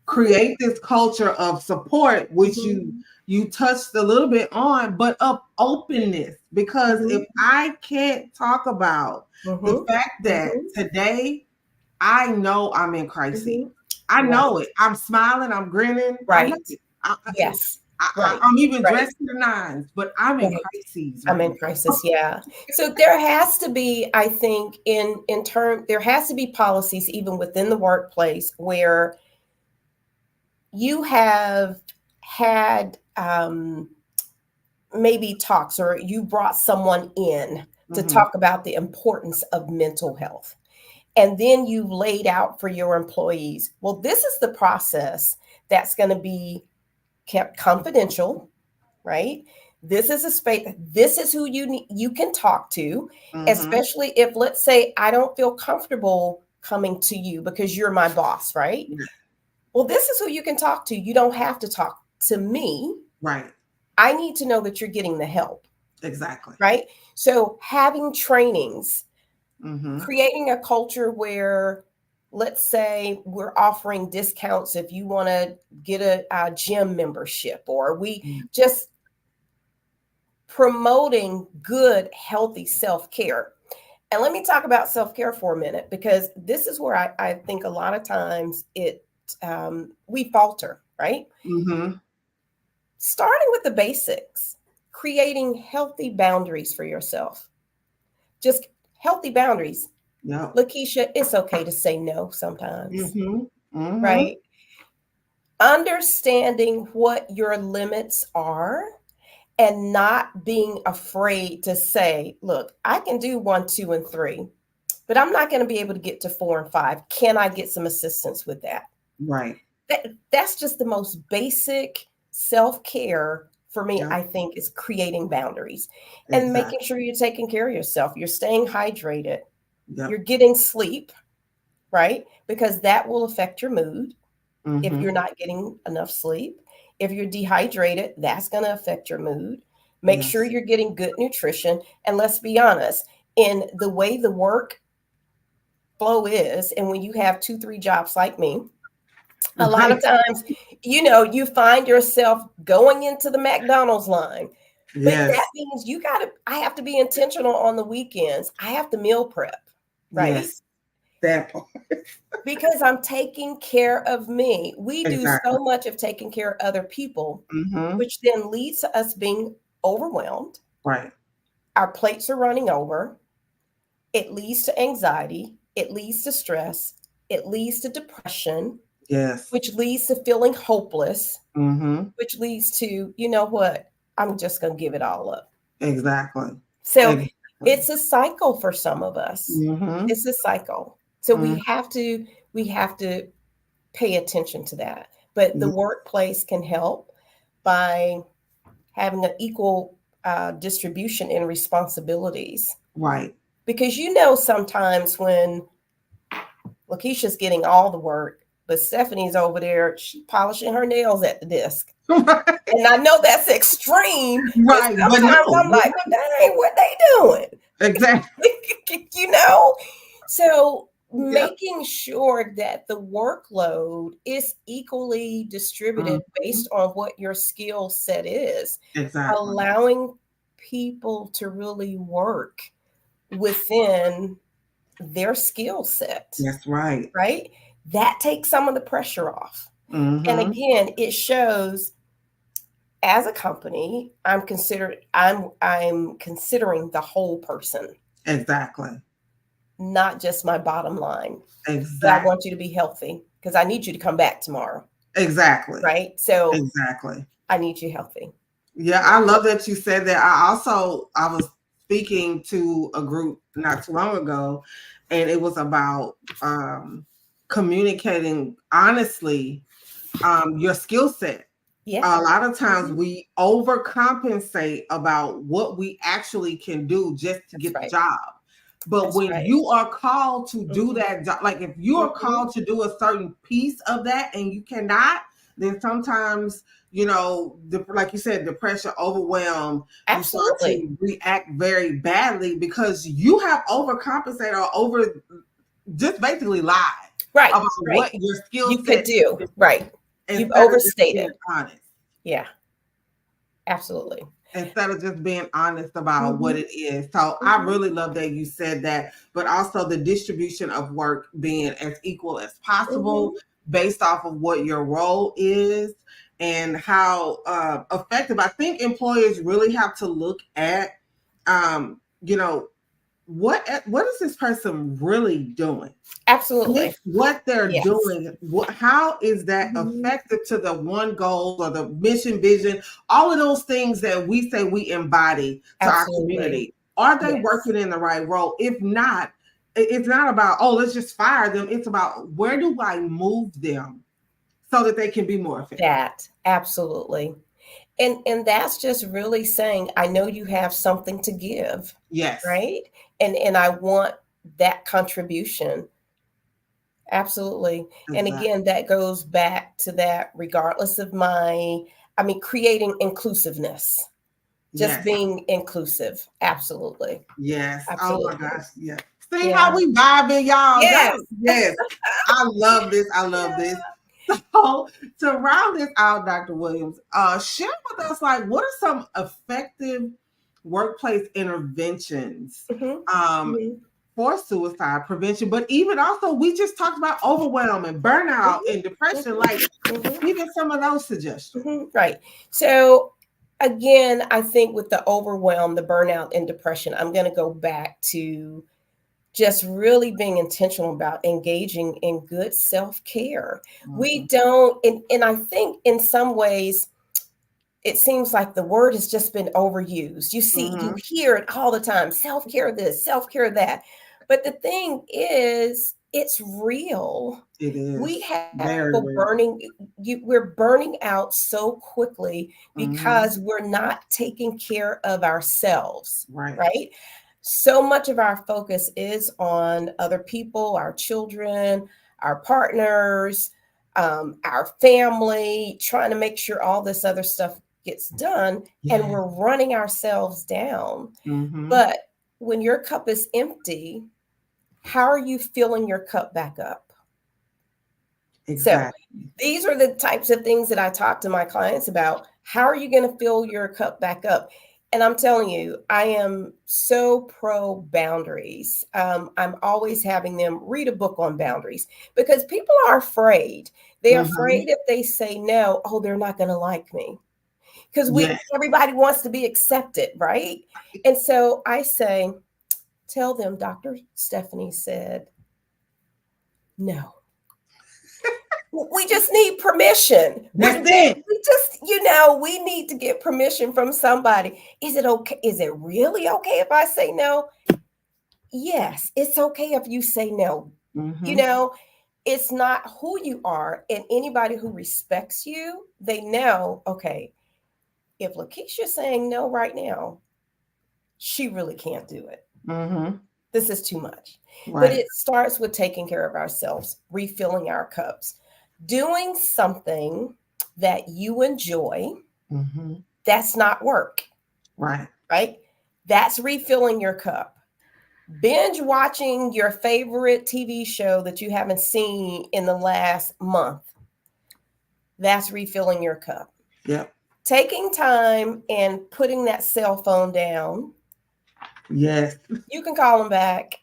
create this culture of support, which you touched a little bit on, but of openness? Because if I can't talk about the fact that today I know I'm in crisis. I know it. I'm smiling. I'm grinning. Right. Yes. I'm even dressed to the nines, but I'm in crises. I'm in crisis. Yeah. So there has to be, I think, there has to be policies even within the workplace where you have had maybe talks, or you brought someone in to talk about the importance of mental health, and then you laid out for your employees, well, this is the process that's going to be kept confidential, right? This is a space, this is who you can talk to, especially if, let's say, I don't feel comfortable coming to you because you're my boss, right? Well, this is who you can talk to. You don't have to talk to me. Right. I need to know that you're getting the help. Exactly. Right. So having trainings, creating a culture where, let's say, we're offering discounts if you want to get a gym membership, or we just promoting good, healthy self-care. And let me talk about self-care for a minute, because this is where I think a lot of times we falter, right? Starting with the basics, creating healthy boundaries for yourself. Just healthy boundaries. Yeah. Lakeisha, it's okay to say no sometimes, right? Understanding what your limits are and not being afraid to say, look, I can do 1, 2, and 3, but I'm not going to be able to get to 4 and 5. Can I get some assistance with that? Right. That's just the most basic self-care for me, I think, is creating boundaries and making sure you're taking care of yourself. You're staying hydrated. You're getting sleep, right? Because that will affect your mood if you're not getting enough sleep. If you're dehydrated, that's going to affect your mood. Make sure you're getting good nutrition. And let's be honest, in the way the work flow is, and when you have 2, 3 jobs like me, a lot of times, you find yourself going into the McDonald's line. But that means I have to be intentional on the weekends. I have to meal prep, right? Yes, that part. Because I'm taking care of me. We do so much of taking care of other people, which then leads to us being overwhelmed. Right. Our plates are running over. It leads to anxiety. It leads to stress. It leads to depression. Yes. Which leads to feeling hopeless, which leads to, you know what, I'm just going to give it all up. Exactly. So it's a cycle for some of us. It's a cycle. So we have to pay attention to that. But the workplace can help by having an equal distribution in responsibilities. Right. Because sometimes when Lakeisha's getting all the work, but Stephanie's over there, she polishing her nails at the desk. And I know that's extreme. Right. But sometimes I'm like, well, dang, what they doing? Exactly. So making sure that the workload is equally distributed based on what your skill set is. Exactly. Allowing people to really work within their skill set. That's right. Right? That takes some of the pressure off. And again, it shows, as a company, I'm considering the whole person. Exactly. Not just my bottom line. Exactly. I want you to be healthy because I need you to come back tomorrow. Exactly. Right? So exactly. I need you healthy. Yeah, I love that you said that. I was speaking to a group not too long ago, and it was about communicating honestly your skill set. Yeah. A lot of times we overcompensate about what we actually can do just to get the job. But when you are called to do that job, like if you are called to do a certain piece of that and you cannot, then sometimes, like you said, depression, overwhelm, absolutely, you start to react very badly because you have overcompensated or just basically lied about what your skill set could do. Right. You've overstated. Honest. Yeah. Absolutely. Instead of just being honest about what it is. So I really love that you said that, but also the distribution of work being as equal as possible based off of what your role is and how effective. I think employers really have to look at, what is this person really doing? Absolutely. What they're Yes. doing, how is that effective to the one goal or the mission, vision, all of those things that we say we embody to our community? Are they working in the right role? If not, it's not about, oh, let's just fire them. It's about, where do I move them so that they can be more effective? That, absolutely. And that's just really saying, I know you have something to give. Yes. Right? And I want that contribution. Absolutely. Exactly. And again, that goes back to that, regardless of creating inclusiveness. Just being inclusive. Absolutely. Yes. Absolutely. Oh my gosh. Yeah. See how we vibing, y'all. Yes. Yes. I love this. I love this. So to round this out, Dr. Williams, share with us, like, what are some effective workplace interventions for suicide prevention? But even also, we just talked about overwhelm and burnout and depression, like even some of those suggestions. Right. So again, I think with the overwhelm, the burnout, and depression, I'm going to go back to just really being intentional about engaging in good self-care. We don't, and I think in some ways, it seems like the word has just been overused. You see, you hear it all the time, self-care this, self-care that. But the thing is, it's real. It is. We have people we're burning out so quickly because we're not taking care of ourselves. Right? So much of our focus is on other people, our children, our partners, our family, trying to make sure all this other stuff gets done, and we're running ourselves down. But when your cup is empty, how are you filling your cup back up? Exactly. So these are the types of things that I talk to my clients about. How are you going to fill your cup back up? And I'm telling you, I am so pro boundaries. I'm always having them read a book on boundaries, because people are afraid. They're afraid if they say no, oh, they're not going to like me. Because everybody wants to be accepted, right? And so I say, tell them Dr. Stephanie said no. We just need permission. That's it. We just, we need to get permission from somebody. Is it okay? Is it really okay if I say no? Yes, it's okay if you say no. It's not who you are. And anybody who respects you, they know, okay, if Lakeisha's saying no right now, she really can't do it. This is too much. But it starts with taking care of ourselves, refilling our cups, doing something that you enjoy. That's not work. Right? That's refilling your cup. Binge watching your favorite TV show that you haven't seen in the last month. That's refilling your cup. Yep. Taking time and putting that cell phone down. Yes. You can call them back.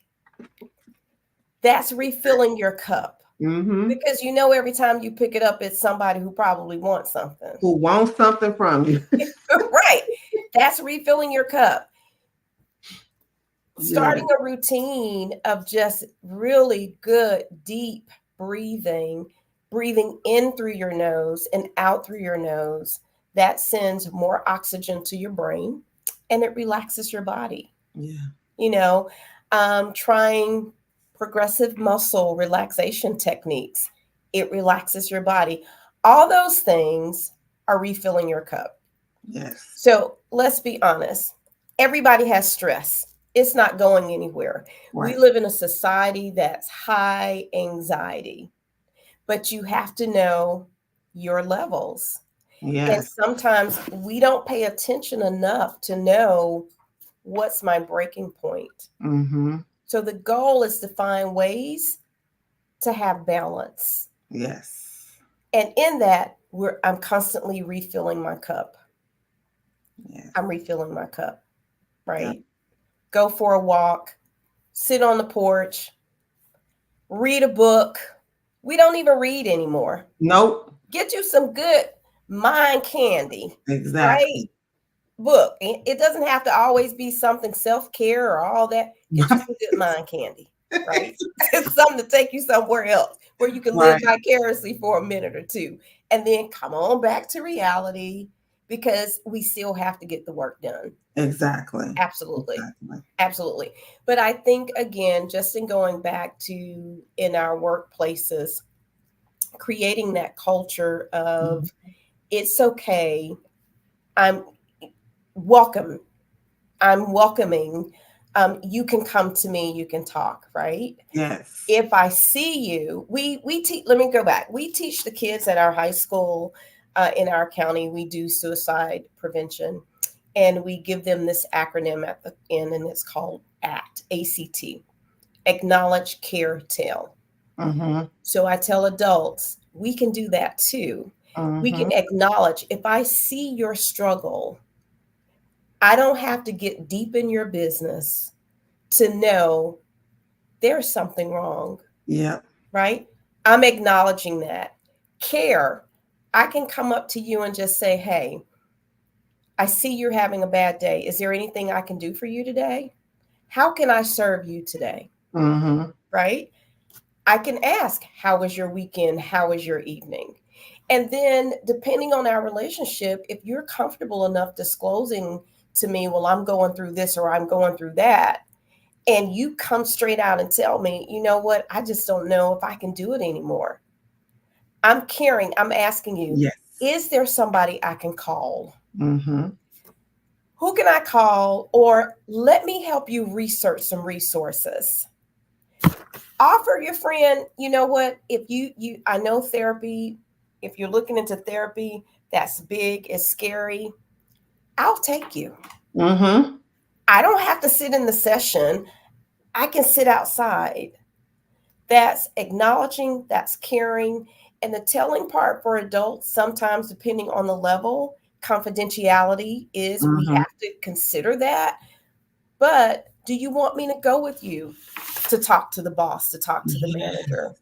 That's refilling your cup. Because every time you pick it up, it's somebody who probably wants something. Who wants something from you. Right. That's refilling your cup. Starting a routine of just really good, deep breathing in through your nose and out through your nose. That sends more oxygen to your brain and it relaxes your body. Trying progressive muscle relaxation techniques. It relaxes your body. All those things are refilling your cup. Yes. So let's be honest. Everybody has stress. It's not going anywhere. We live in a society that's high anxiety, but you have to know your levels. And sometimes we don't pay attention enough to know what's my breaking point. So the goal is to find ways to have balance. Yes. And in that, I'm constantly refilling my cup. I'm refilling my cup, right? Go for a walk, sit on the porch, read a book. We don't even read anymore. Nope. Get you some good mind candy. Exactly. Right? book. It doesn't have to always be something self-care or all that. Get you some good mind candy, right? It's something to take you somewhere else where you can live vicariously for a minute or two, and then come on back to reality, because we still have to get the work done. Exactly. Absolutely. Absolutely. But I think, again, just in going back to in our workplaces, creating that culture of it's okay. I'm welcome. I'm welcoming. You can come to me. You can talk, right? Yes. If I see you, we teach. Let me go back. We teach the kids at our high school in our county. We do suicide prevention, and we give them this acronym at the end, and it's called ACT. ACT. Acknowledge, care, tell. So I tell adults, we can do that too. We can acknowledge. If I see your struggle, I don't have to get deep in your business to know there's something wrong. Yeah. Right? I'm acknowledging that. Care. I can come up to you and just say, hey, I see you're having a bad day. Is there anything I can do for you today? How can I serve you today? Right? I can ask, how was your weekend? How was your evening? And then depending on our relationship, if you're comfortable enough disclosing to me, well, I'm going through this or I'm going through that, and you come straight out and tell me, you know what, I just don't know if I can do it anymore. I'm caring. I'm asking you, is there somebody I can call? Who can I call? Or let me help you research some resources. Offer your friend, you know what, if I know therapy, if you're looking into therapy, that's big, it's scary. I'll take you. I don't have to sit in the session. I can sit outside. That's acknowledging, that's caring. And the telling part for adults, sometimes depending on the level, confidentiality is, we have to consider that. But do you want me to go with you to talk to the boss, to talk to the manager?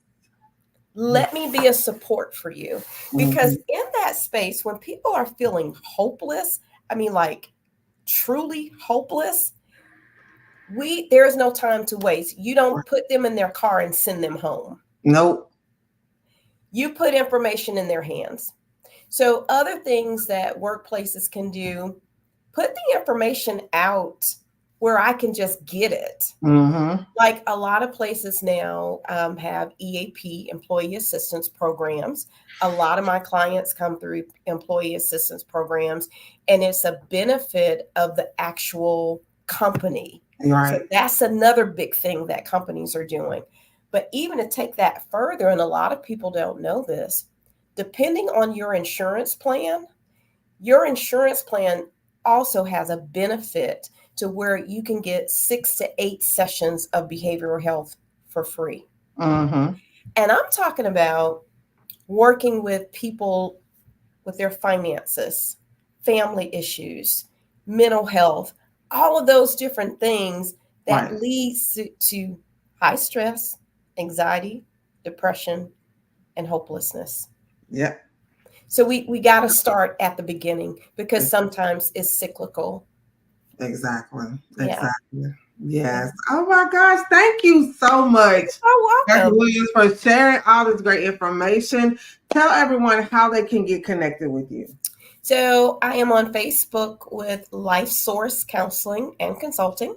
Let me be a support for you. Because in that space, when people are feeling hopeless, I mean, like truly hopeless, there is no time to waste. You don't put them in their car and send them home. Nope. You put information in their hands. So other things that workplaces can do, put the information out where I can just get it. Like a lot of places now have EAP, employee assistance programs. A lot of my clients come through employee assistance programs, and it's a benefit of the actual company. So that's another big thing that companies are doing. But even to take that further, and a lot of people don't know this, depending on your insurance plan also has a benefit to where you can get 6 to 8 sessions of behavioral health for free. And I'm talking about working with people with their finances, family issues, mental health, all of those different things that leads to high stress, anxiety, depression, and hopelessness. Yeah. So we got to start at the beginning, because sometimes it's cyclical. Exactly. Yeah. Yes. Oh my gosh. Thank you so much, Dr. Williams, for sharing all this great information. Tell everyone how they can get connected with you. So I am on Facebook with Life Source Counseling and Consulting.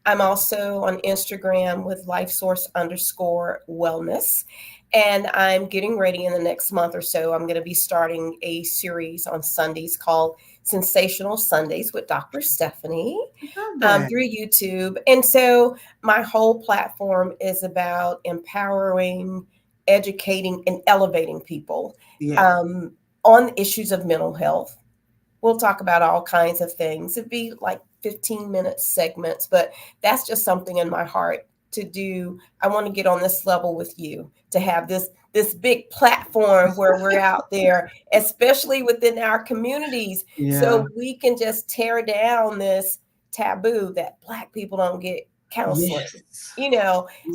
I'm also on Instagram with LifeSource_wellness. And I'm getting ready in the next month or so. I'm going to be starting a series on Sundays called Sensational Sundays with Dr. Stephanie through YouTube. And so my whole platform is about empowering, educating, and elevating people on issues of mental health. We'll talk about all kinds of things. It'd be like 15-minute segments, but that's just something in my heart to do. I want to get on this level with you, to have this big platform where we're out there, especially within our communities, so we can just tear down this taboo that Black people don't get counseling,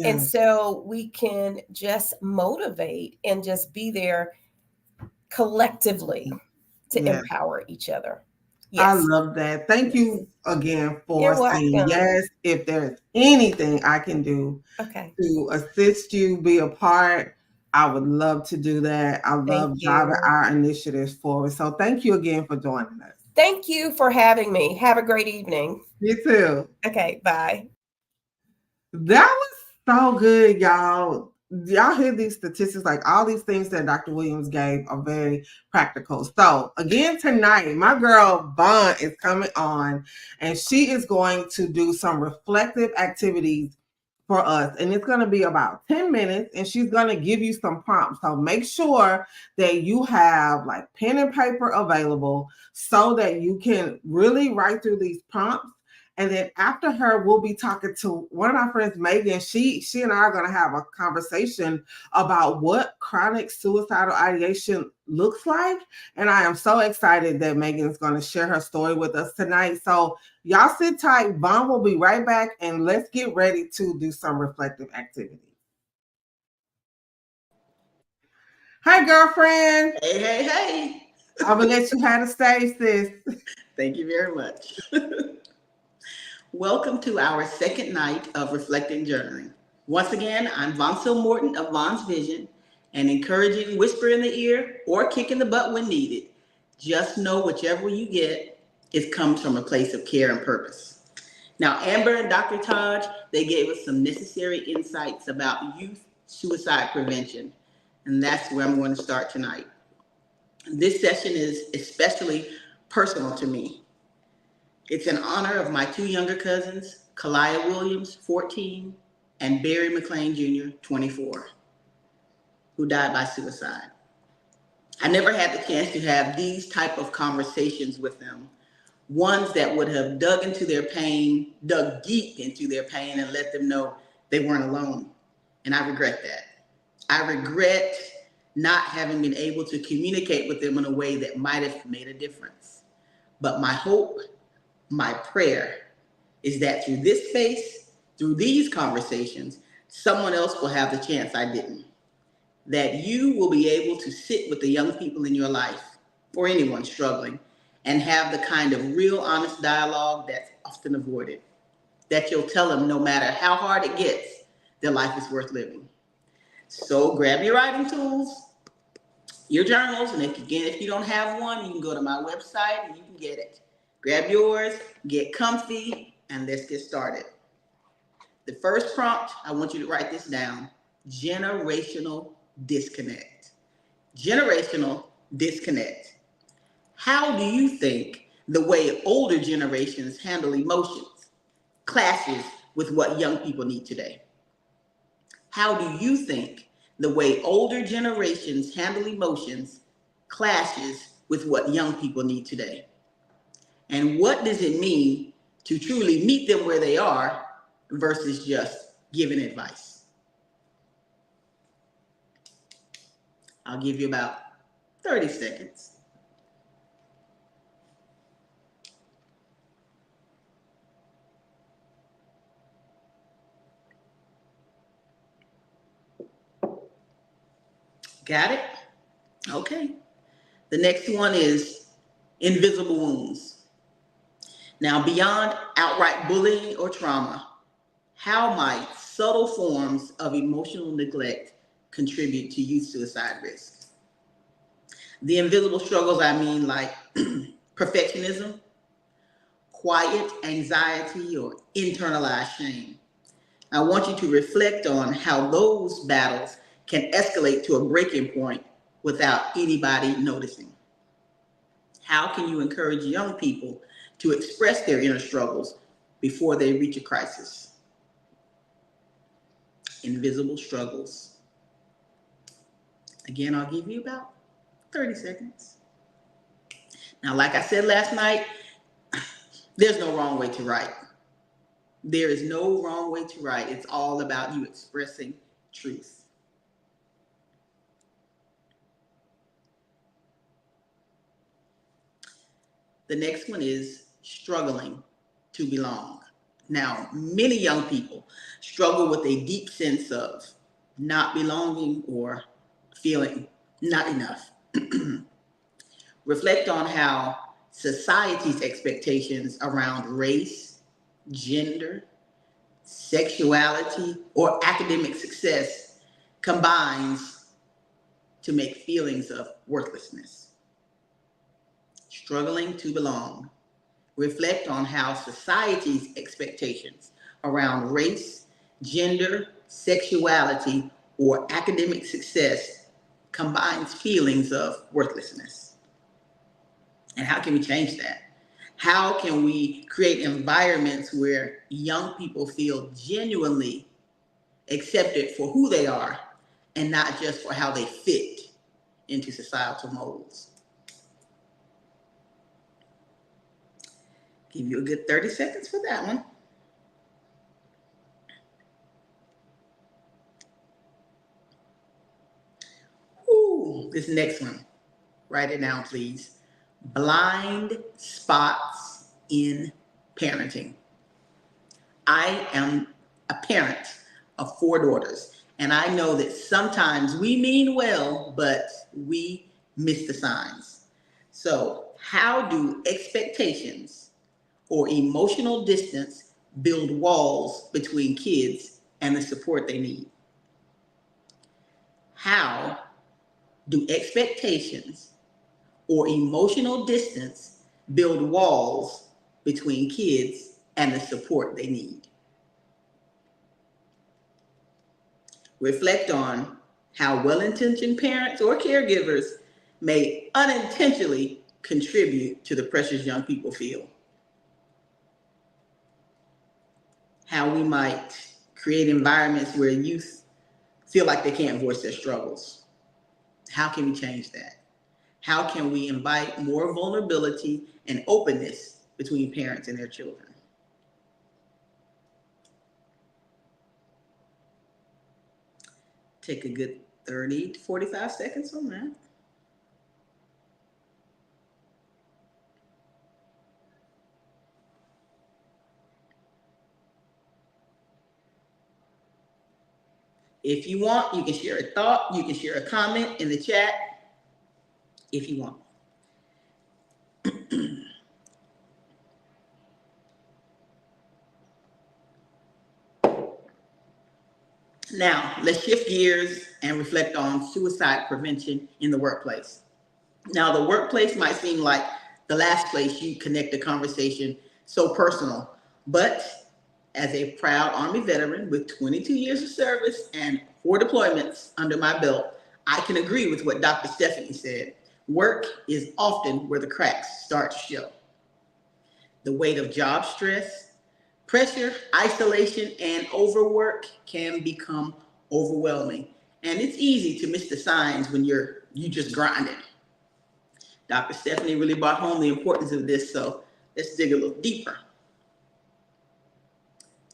and so we can just motivate and just be there collectively to empower each other. I love that. Thank you again for You're saying welcome. yes. If there's anything I can do to assist you, be a part, I would love to do that. I love driving our initiatives forward. So thank you again for joining us. Thank you for having me. Have a great evening. You too. Okay, bye. That was so good, y'all. Y'all hear these statistics, like all these things that Dr. Williams gave are very practical. So again, tonight, my girl Vaughn is coming on and she is going to do some reflective activities for us. And it's going to be about 10 minutes and she's going to give you some prompts. So make sure that you have like pen and paper available so that you can really write through these prompts. And then after her, we'll be talking to one of my friends, Megan. She and I are going to have a conversation about what chronic suicidal ideation looks like. And I am so excited that Megan is going to share her story with us tonight. So y'all sit tight. Vaughn will be right back and let's get ready to do some reflective activity. Hi, girlfriend. Hey. I'm going to let you have the stage, sis. Thank you very much. Welcome to our second night of Reflecting Journaling. Once again, I'm Vonsil Morton of Von's Vision, an encouraging whisper in the ear or kick in the butt when needed. Just know whichever you get, it comes from a place of care and purpose. Now, Amber and Dr. Taj, they gave us some necessary insights about youth suicide prevention, and that's where I'm going to start tonight. This session is especially personal to me. It's in honor of my two younger cousins, Kalia Williams, 14, and Barry McLean Jr., 24, who died by suicide. I never had the chance to have these type of conversations with them, ones that would have dug deep into their pain and let them know they weren't alone. And I regret that. I regret not having been able to communicate with them in a way that might have made a difference. But my hope, my prayer is that through this space, through these conversations, someone else will have the chance I didn't. That you will be able to sit with the young people in your life, or anyone struggling, and have the kind of real honest dialogue that's often avoided. That you'll tell them no matter how hard it gets, their life is worth living. So grab your writing tools, your journals, and if you don't have one, you can go to my website and you can get it. Grab yours, get comfy, and let's get started. The first prompt, I want you to write this down: generational disconnect. Generational disconnect. How do you think the way older generations handle emotions clashes with what young people need today? How do you think the way older generations handle emotions clashes with what young people need today? And what does it mean to truly meet them where they are versus just giving advice? I'll give you about 30 seconds. Got it? Okay. The next one is invisible wounds. Now, beyond outright bullying or trauma, how might subtle forms of emotional neglect contribute to youth suicide risk? The invisible struggles, I mean, like perfectionism, quiet anxiety, or internalized shame. I want you to reflect on how those battles can escalate to a breaking point without anybody noticing. How can you encourage young people to express their inner struggles before they reach a crisis? Invisible struggles. Again, I'll give you about 30 seconds. Now, like I said last night, there's no wrong way to write. There is no wrong way to write. It's all about you expressing truth. The next one is struggling to belong. Now, many young people struggle with a deep sense of not belonging or feeling not enough. Reflect on how society's expectations around race, gender, sexuality, or academic success combines to make feelings of worthlessness, struggling to belong. Reflect on how society's expectations around race, gender, sexuality, or academic success combines feelings of worthlessness. And how can we change that? How can we create environments where young people feel genuinely accepted for who they are and not just for how they fit into societal molds? Give you a good 30 seconds for that one. Ooh, this next one, write it down, please. Blind spots in parenting. I am a parent of 4 daughters, and I know that sometimes we mean well, but we miss the signs. So, how do expectations or emotional distance build walls between kids and the support they need? How do expectations or emotional distance build walls between kids and the support they need? Reflect on how well-intentioned parents or caregivers may unintentionally contribute to the pressures young people feel. How we might create environments where youth feel like they can't voice their struggles. How can we change that? How can we invite more vulnerability and openness between parents and their children? Take a good 30 to 45 seconds on that. If you want, you can share a thought, you can share a comment in the chat if you want. Now, let's shift gears and reflect on suicide prevention in the workplace. Now, the workplace might seem like the last place you connect a conversation so personal, but as a proud Army veteran with 22 years of service and 4 deployments under my belt, I can agree with what Dr. Stephanie said. Work is often where the cracks start to show. The weight of job stress, pressure, isolation, and overwork can become overwhelming. And it's easy to miss the signs when you just grinding. Dr. Stephanie really brought home the importance of this, so let's dig a little deeper.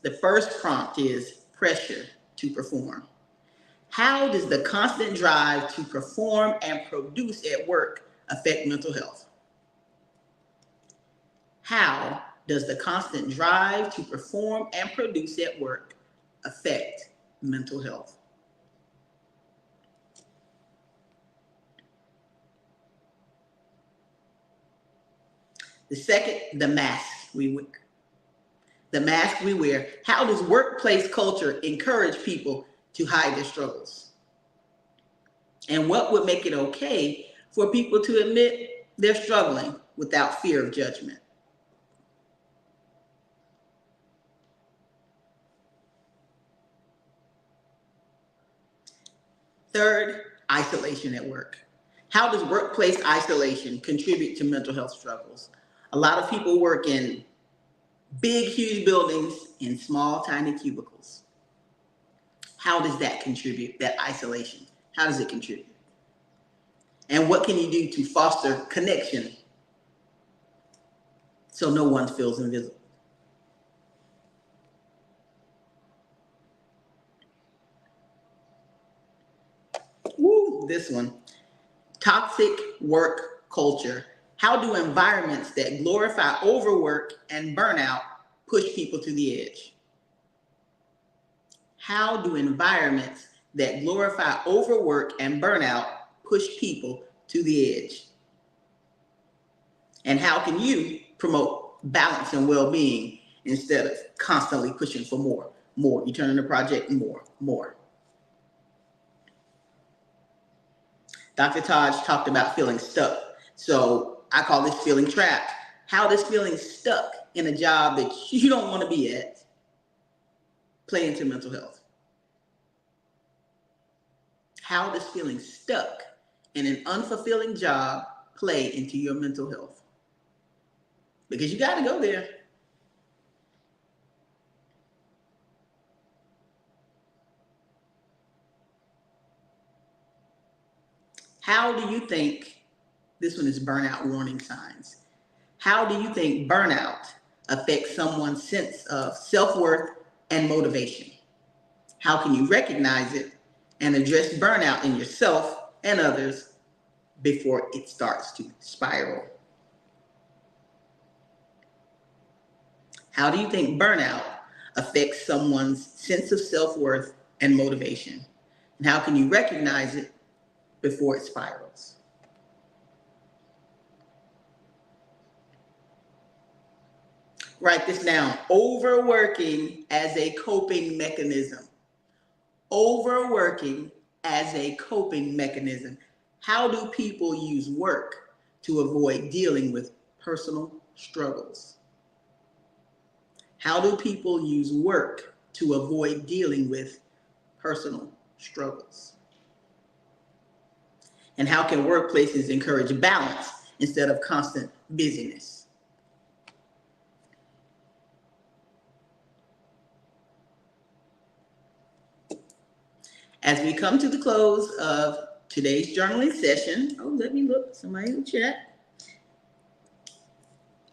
The first prompt is pressure to perform. How does the constant drive to perform and produce at work affect mental health? How does the constant drive to perform and produce at work affect mental health? The second, the mask we wear. The mask we wear. How does workplace culture encourage people to hide their struggles? And what would make it okay for people to admit they're struggling without fear of judgment? Third, isolation at work. How does workplace isolation contribute to mental health struggles? A lot of people work in big, huge buildings in small, tiny cubicles. How does that contribute, that isolation? How does it contribute? And what can you do to foster connection so no one feels invisible? Woo, this one. Toxic work culture. How do environments that glorify overwork and burnout push people to the edge? How do environments that glorify overwork and burnout push people to the edge? And how can you promote balance and well-being instead of constantly pushing for more? You turn in the project, more. Dr. Taj talked about feeling stuck. So I call this feeling trapped. How does feeling stuck in a job that you don't want to be at play into mental health? How does feeling stuck in an unfulfilling job play into your mental health? Because you got to go there. How do you think, this one is burnout warning signs. How do you think burnout affects someone's sense of self-worth and motivation? How can you recognize it and address burnout in yourself and others before it starts to spiral? How do you think burnout affects someone's sense of self-worth and motivation? And how can you recognize it before it spirals? Write this down. Overworking as a coping mechanism. Overworking as a coping mechanism. How do people use work to avoid dealing with personal struggles? How do people use work to avoid dealing with personal struggles? And how can workplaces encourage balance instead of constant busyness? As we come to the close of today's journaling session, let me look, somebody in the chat.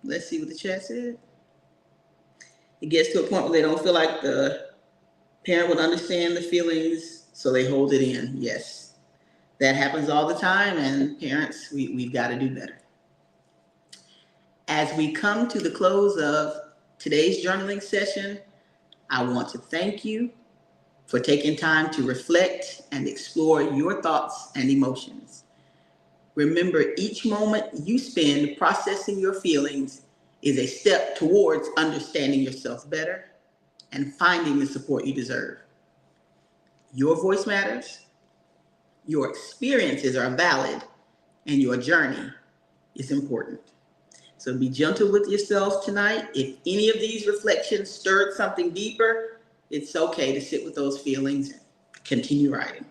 Let's see what the chat said. It gets to a point where they don't feel like the parent would understand the feelings, so they hold it in. Yes, that happens all the time, and parents, we've got to do better. As we come to the close of today's journaling session, I want to thank you for taking time to reflect and explore your thoughts and emotions. Remember, each moment you spend processing your feelings is a step towards understanding yourself better and finding the support you deserve. Your voice matters, your experiences are valid, and your journey is important. So be gentle with yourself tonight. If any of these reflections stirred something deeper, it's okay to sit with those feelings and continue writing.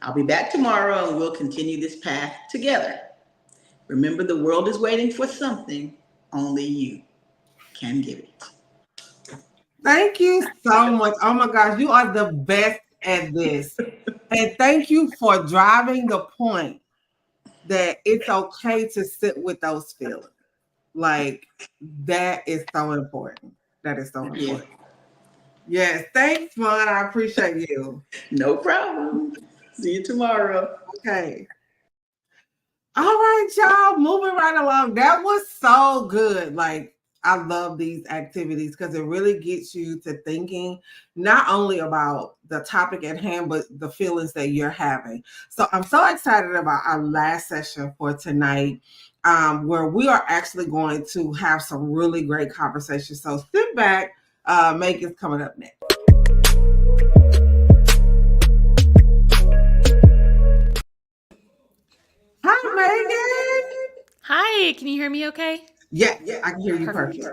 I'll be back tomorrow and we'll continue this path together. Remember, the world is waiting for something only you can give it. Thank you so much. Oh my gosh, you are the best at this. And thank you for driving the point that it's okay to sit with those feelings. Like, that is so important. That is so important. Yes, thanks, Vaughn. I appreciate you. No problem. See you tomorrow. Okay. All right, y'all, moving right along. That was so good. Like, I love these activities because it really gets you to thinking not only about the topic at hand, but the feelings that you're having. So I'm so excited about our last session for tonight, where we are actually going to have some really great conversations. So sit back. Megan's coming up next. Hi, Megan. Hi, can you hear me okay? Yeah, I can hear you perfect.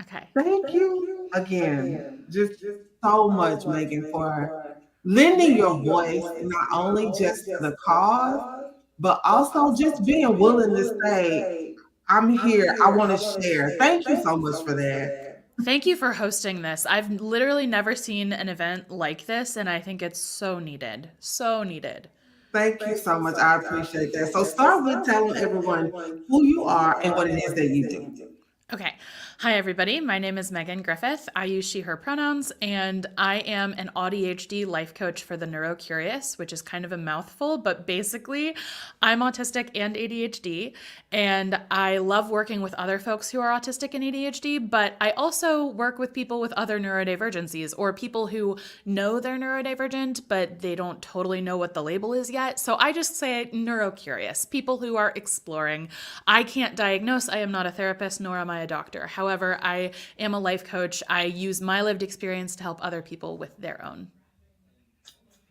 Okay. Thank you again. Just so much, Megan, for lending your voice, not only just to the cause, but also just being willing to say, I'm here, I want to share. Thank you so much for that. Thank you for hosting this. I've literally never seen an event like this, and I think it's so needed. So needed. Thank you so much. I appreciate that. So start with telling everyone who you are and what it is that you do. Okay. Hi, everybody. My name is Megan Griffith. I use she, her pronouns, and I am an ADHD life coach for the neurocurious, which is kind of a mouthful, but basically, I'm autistic and ADHD, and I love working with other folks who are autistic and ADHD, but I also work with people with other neurodivergencies or people who know they're neurodivergent, but they don't totally know what the label is yet. So I just say neurocurious, people who are exploring. I can't diagnose. I am not a therapist, nor am I a doctor. However, I am a life coach. I use my lived experience to help other people with their own.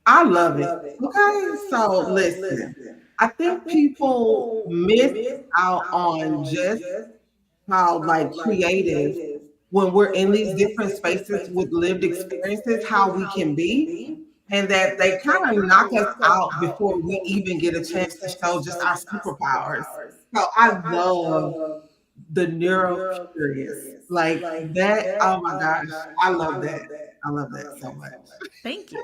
I love it. Okay, so listen, I think people miss out on just how like creative when we're in these different spaces with lived experiences, how we can be, and that they kind of knock us out before we even get a chance to show just our superpowers. So I love the neuro curious. Like that, oh my gosh, I love that. I love that so much. Thank you.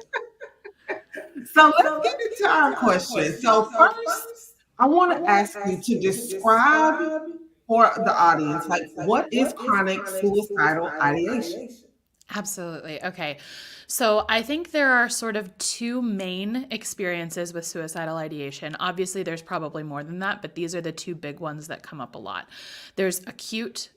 So let's get into our question. So first, I want to ask you to describe for the audience, like what is chronic suicidal ideation? Absolutely. Okay. So I think there are sort of two main experiences with suicidal ideation. Obviously, there's probably more than that, but these are the two big ones that come up a lot. There's acute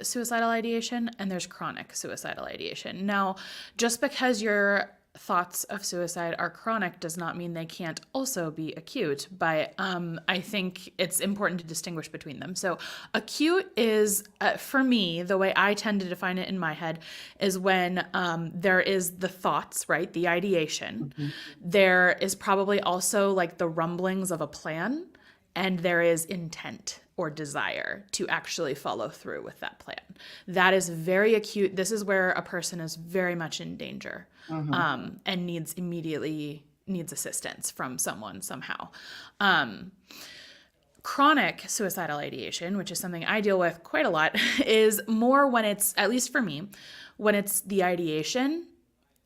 suicidal ideation and there's chronic suicidal ideation. Now, just because your thoughts of suicide are chronic does not mean they can't also be acute, but I think it's important to distinguish between them. So acute is, for me, the way I tend to define it in my head is when there is the thoughts, right? The ideation. Mm-hmm. There is probably also like the rumblings of a plan, and there is intent or desire to actually follow through with that plan. That is very acute. This is where a person is very much in danger. Mm-hmm. And needs assistance from someone somehow. Chronic suicidal ideation, which is something I deal with quite a lot, is more when it's, at least for me, when it's the ideation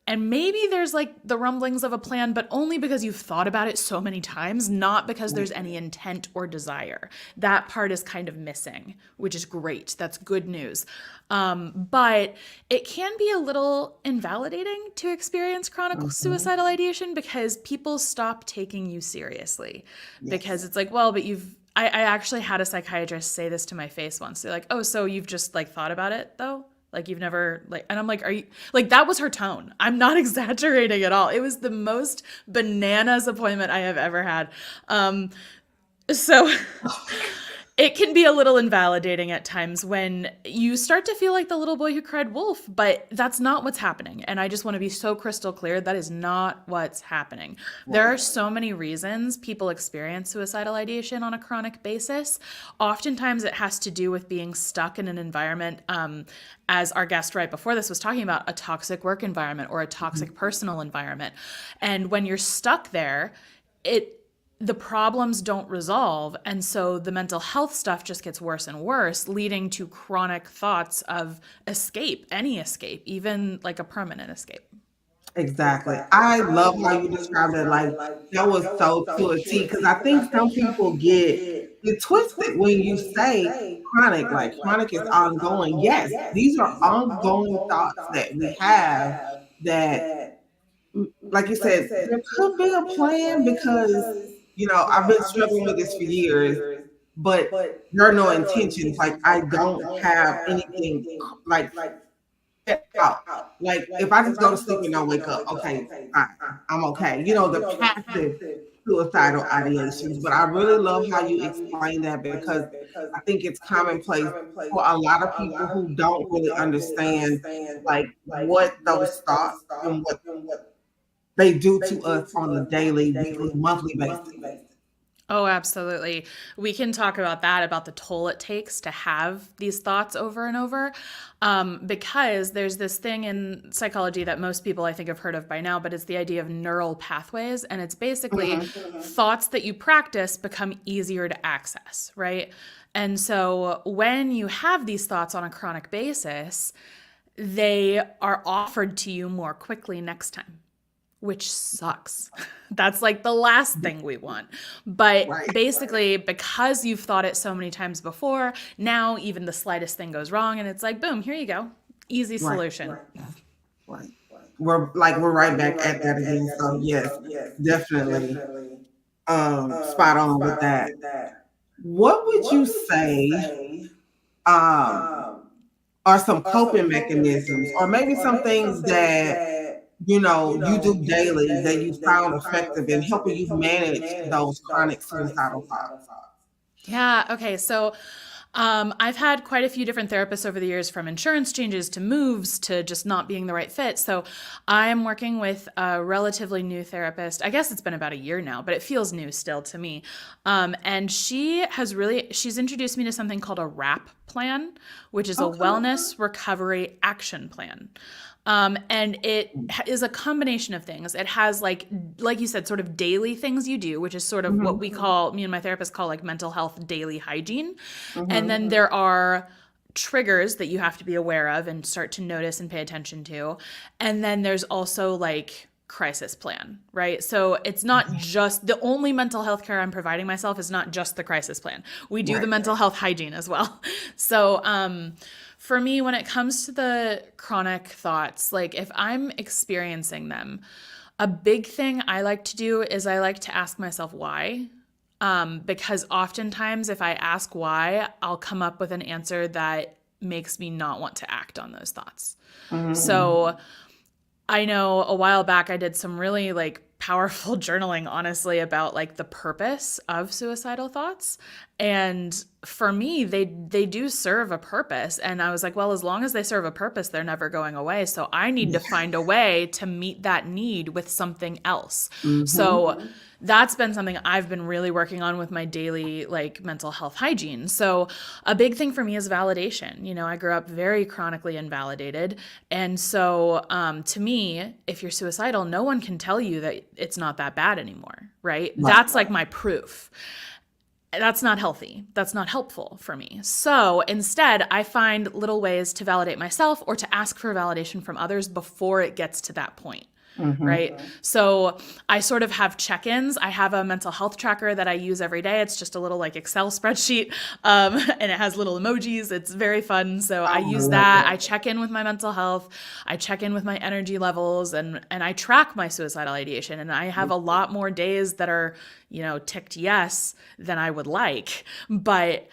and maybe there's like the rumblings of a plan, but only because you've thought about it so many times, not because there's any intent or desire. That part is kind of missing, which is great. That's good news. But it can be a little invalidating to experience chronic suicidal ideation because people stop taking you seriously. Yes. Because it's like, well, but I actually had a psychiatrist say this to my face once. They're like, oh, so you've just like thought about it though? Like you've never like, and I'm like, are you like, that was her tone. I'm not exaggerating at all. It was the most bananas appointment I have ever had. So it can be a little invalidating at times when you start to feel like the little boy who cried wolf, but that's not what's happening. And I just want to be so crystal clear. That is not what's happening. Right. There are so many reasons people experience suicidal ideation on a chronic basis. Oftentimes it has to do with being stuck in an environment, as our guest right before this was talking about, a toxic work environment or a toxic personal environment. And when you're stuck there, the problems don't resolve. And so the mental health stuff just gets worse and worse, leading to chronic thoughts of escape, any escape, even like a permanent escape. Exactly. I love how you described it. Like that was so to a T, because I think some people get it twisted when you say chronic, like chronic is ongoing. Yes, these are ongoing thoughts that we have that, like you said, there could be a plan because, you know, I've been struggling with this for years, but there are no intentions. Like I don't have anything like out. Like if I just go to sleep and don't wake up, okay, fine, I'm okay. You know, the passive suicidal ideations. But I really love how you explain that because I think it's commonplace for a lot of people who don't really understand like what those thoughts and what they do to us on a daily, weekly, monthly basis. Oh, absolutely. We can talk about that, about the toll it takes to have these thoughts over and over, because there's this thing in psychology that most people I think have heard of by now, but it's the idea of neural pathways. And it's basically thoughts that you practice become easier to access, right? And so when you have these thoughts on a chronic basis, they are offered to you more quickly next time. which sucks. That's like the last thing we want. But basically, because you've thought it so many times before, now even the slightest thing goes wrong and it's like, boom, here you go. Easy solution. Right. We're right back at that again. So yes, definitely spot on with that. What would you say are some coping mechanisms, or maybe some things that you do daily that you found effective in helping you manage those chronic suicidal thoughts? Yeah. Okay. So I've had quite a few different therapists over the years, from insurance changes to moves to just not being the right fit. So I'm working with a relatively new therapist. I guess it's been about a year now, but it feels new still to me. And she's introduced me to something called a RAP plan, which is a wellness recovery action plan. And it is a combination of things. It has like you said, sort of daily things you do, which is sort of what me and my therapist call like mental health daily hygiene. And then there are triggers that you have to be aware of and start to notice and pay attention to. And then there's also like crisis plan, right? So it's not just the only mental health care I'm providing myself is not just the crisis plan. We do the mental health hygiene as well. So, for me, when it comes to the chronic thoughts, like if I'm experiencing them, a big thing I like to do is I like to ask myself why. Because oftentimes if I ask why, I'll come up with an answer that makes me not want to act on those thoughts. So I know a while back I did some really like powerful journaling, honestly, about like the purpose of suicidal thoughts. And for me, they do serve a purpose. And I was like, well, as long as they serve a purpose, they're never going away. So I need to find a way to meet that need with something else. So that's been something I've been really working on with my daily like mental health hygiene. So a big thing for me is validation. You know, I grew up very chronically invalidated. And so to me, if you're suicidal, no one can tell you that it's not that bad anymore, right? That's like my proof. That's not healthy. That's not helpful for me. So instead, I find little ways to validate myself or to ask for validation from others before it gets to that point. Right? So I sort of have check-ins. I have a mental health tracker that I use every day. It's just a little like Excel spreadsheet, and it has little emojis. It's very fun. So I use that. I check in with my mental health. I check in with my energy levels, and I track my suicidal ideation. And I have a lot more days that are, ticked yes than I would like. But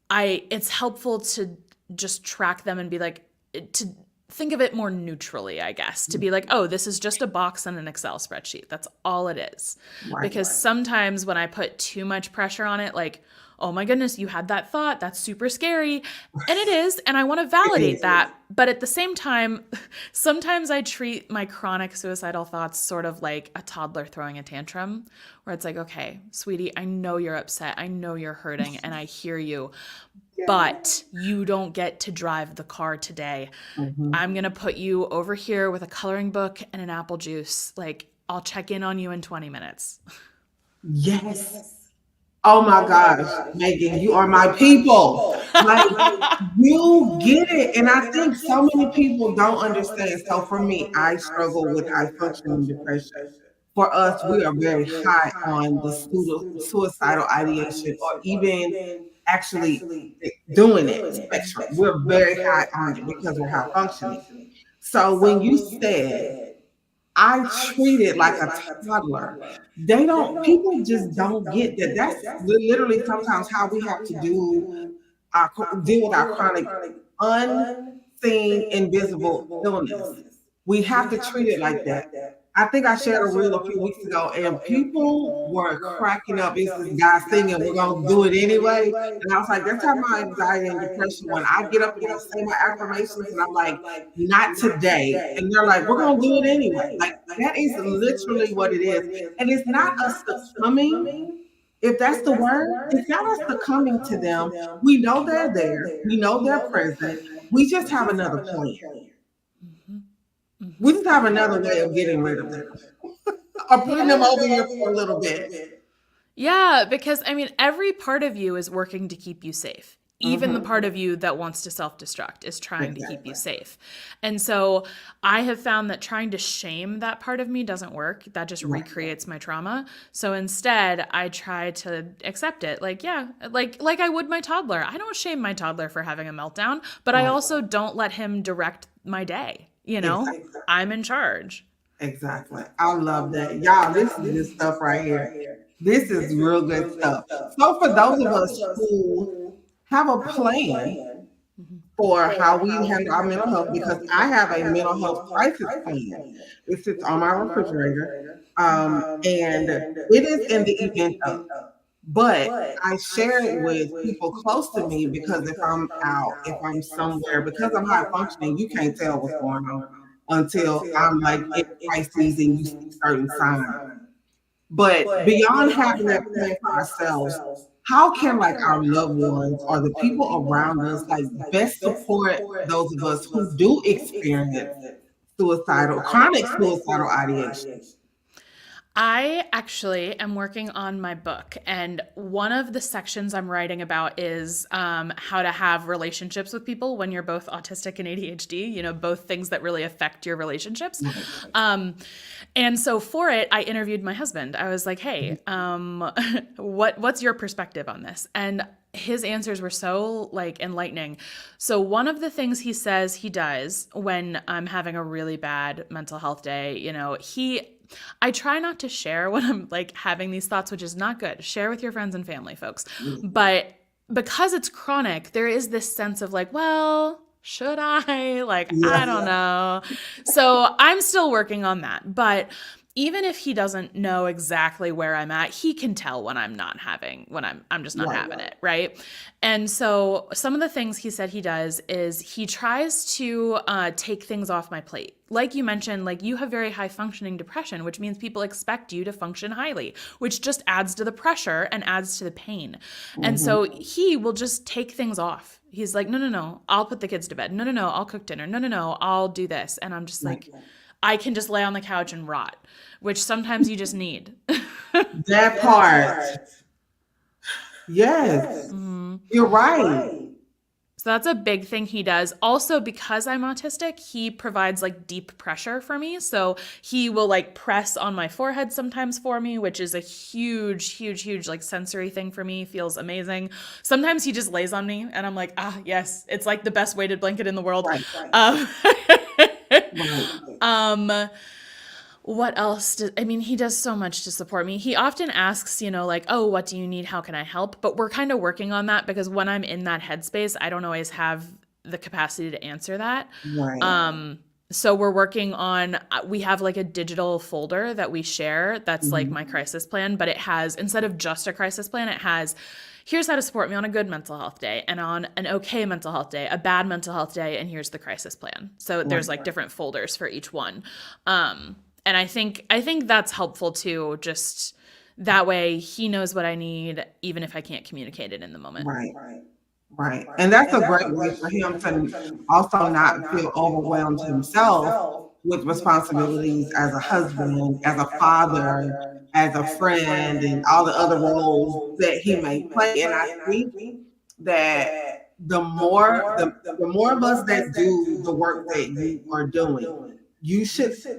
it's helpful to just track them and be like, to think of it more neutrally, I guess, to be like, oh, this is just a box on an Excel spreadsheet. That's all it is. Because sometimes when I put too much pressure on it, like, oh my goodness, you had that thought. That's super scary. And it is. And I want to validate that. But at the same time, sometimes I treat my chronic suicidal thoughts sort of like a toddler throwing a tantrum, where it's like, okay, sweetie, I know you're upset. I know you're hurting and I hear you. But you don't get to drive the car today. I'm going to put you over here with a coloring book and an apple juice. Like, I'll check in on you in 20 minutes. Yes. Oh my gosh, Megan, you are my people. Like, you get it. And I think so many people don't understand. So for me, I struggle with high functioning depression. For us, we are very high on the suicidal ideation, or even actually doing it spectrum. We're very high on it because we're high functioning. So when you said, I treat it like a toddler, people just don't get that. That's literally sometimes how we have to deal with our chronic unseen invisible illness. We have to treat it like that. I think I shared a reel a few weeks ago, and people were cracking up. It's this guy singing, "We're gonna do it anyway," and I was like, "That's how my anxiety and depression. When I get up and I say my affirmations, and I'm like, not today," and they're like, "We're gonna do it anyway." Like, that is literally what it is, and it's not us succumbing. If that's the word, it's not us succumbing to them. We know they're there. We know they're present. We just have another plan. We just have another way of getting rid of them, or putting them over here for a little bit. Yeah, because I mean, every part of you is working to keep you safe. Even the part of you that wants to self-destruct is trying to keep you safe. And so I have found that trying to shame that part of me doesn't work. That just recreates my trauma. So instead, I try to accept it. Like, yeah, like I would my toddler. I don't shame my toddler for having a meltdown, but I also don't let him direct my day. You know, I'm in charge. Exactly. I love that. Y'all, this is this stuff right here. This is real good stuff. So for those of us who have a plan for how we handle our mental health, because I have a mental health crisis plan. It sits on my refrigerator. And it is in the event of. But I share it with people close to me because if I'm out, if I'm somewhere, because I'm high functioning, you can't tell what's going on until I'm like in crises and you see certain signs. But beyond having that plan for ourselves, how can like our loved ones or the people around us like best support those of us who do experience chronic suicidal ideation? I actually am working on my book, and one of the sections I'm writing about is how to have relationships with people when you're both autistic and ADHD, you know, both things that really affect your relationships. And so for it, I interviewed my husband. I was like, hey, what's your perspective on this? And his answers were so like enlightening. So one of the things he says he does when I'm having a really bad mental health day, you know, I try not to share when I'm like having these thoughts, which is not good. Share with your friends and family, folks. But because it's chronic, there is this sense of like, well, should I? Like, I don't know. So I'm still working on that. But even if he doesn't know exactly where I'm at, he can tell when I'm just not having it, right? And so some of the things he said he does is he tries to take things off my plate. Like you mentioned, like you have very high functioning depression, which means people expect you to function highly, which just adds to the pressure and adds to the pain. And so he will just take things off. He's like, no, I'll put the kids to bed. No, I'll cook dinner. No, I'll do this. And I'm just like, I can just lay on the couch and rot, which sometimes you just need. That part. Yes. You're right. So that's a big thing he does. Also, because I'm autistic, he provides like deep pressure for me. So he will like press on my forehead sometimes for me, which is a huge like sensory thing for me. Feels amazing. Sometimes he just lays on me and I'm like, yes, it's like the best weighted blanket in the world. What else? He does so much to support me. He often asks, you know, like, oh, what do you need? How can I help? But we're kind of working on that because when I'm in that headspace, I don't always have the capacity to answer that. Right. So we're working on, we have like a digital folder that we share that's like my crisis plan, but it has, instead of just a crisis plan, it has, here's how to support me on a good mental health day and on an okay mental health day, a bad mental health day, and here's the crisis plan. So there's like different folders for each one. And I think that's helpful too, just that way he knows what I need, even if I can't communicate it in the moment. Right. And that's a great way for him to also not feel overwhelmed himself with responsibilities as a husband, as a father, as a friend, and all the other roles that he may play. And I think that the more of us that do the work that you are doing,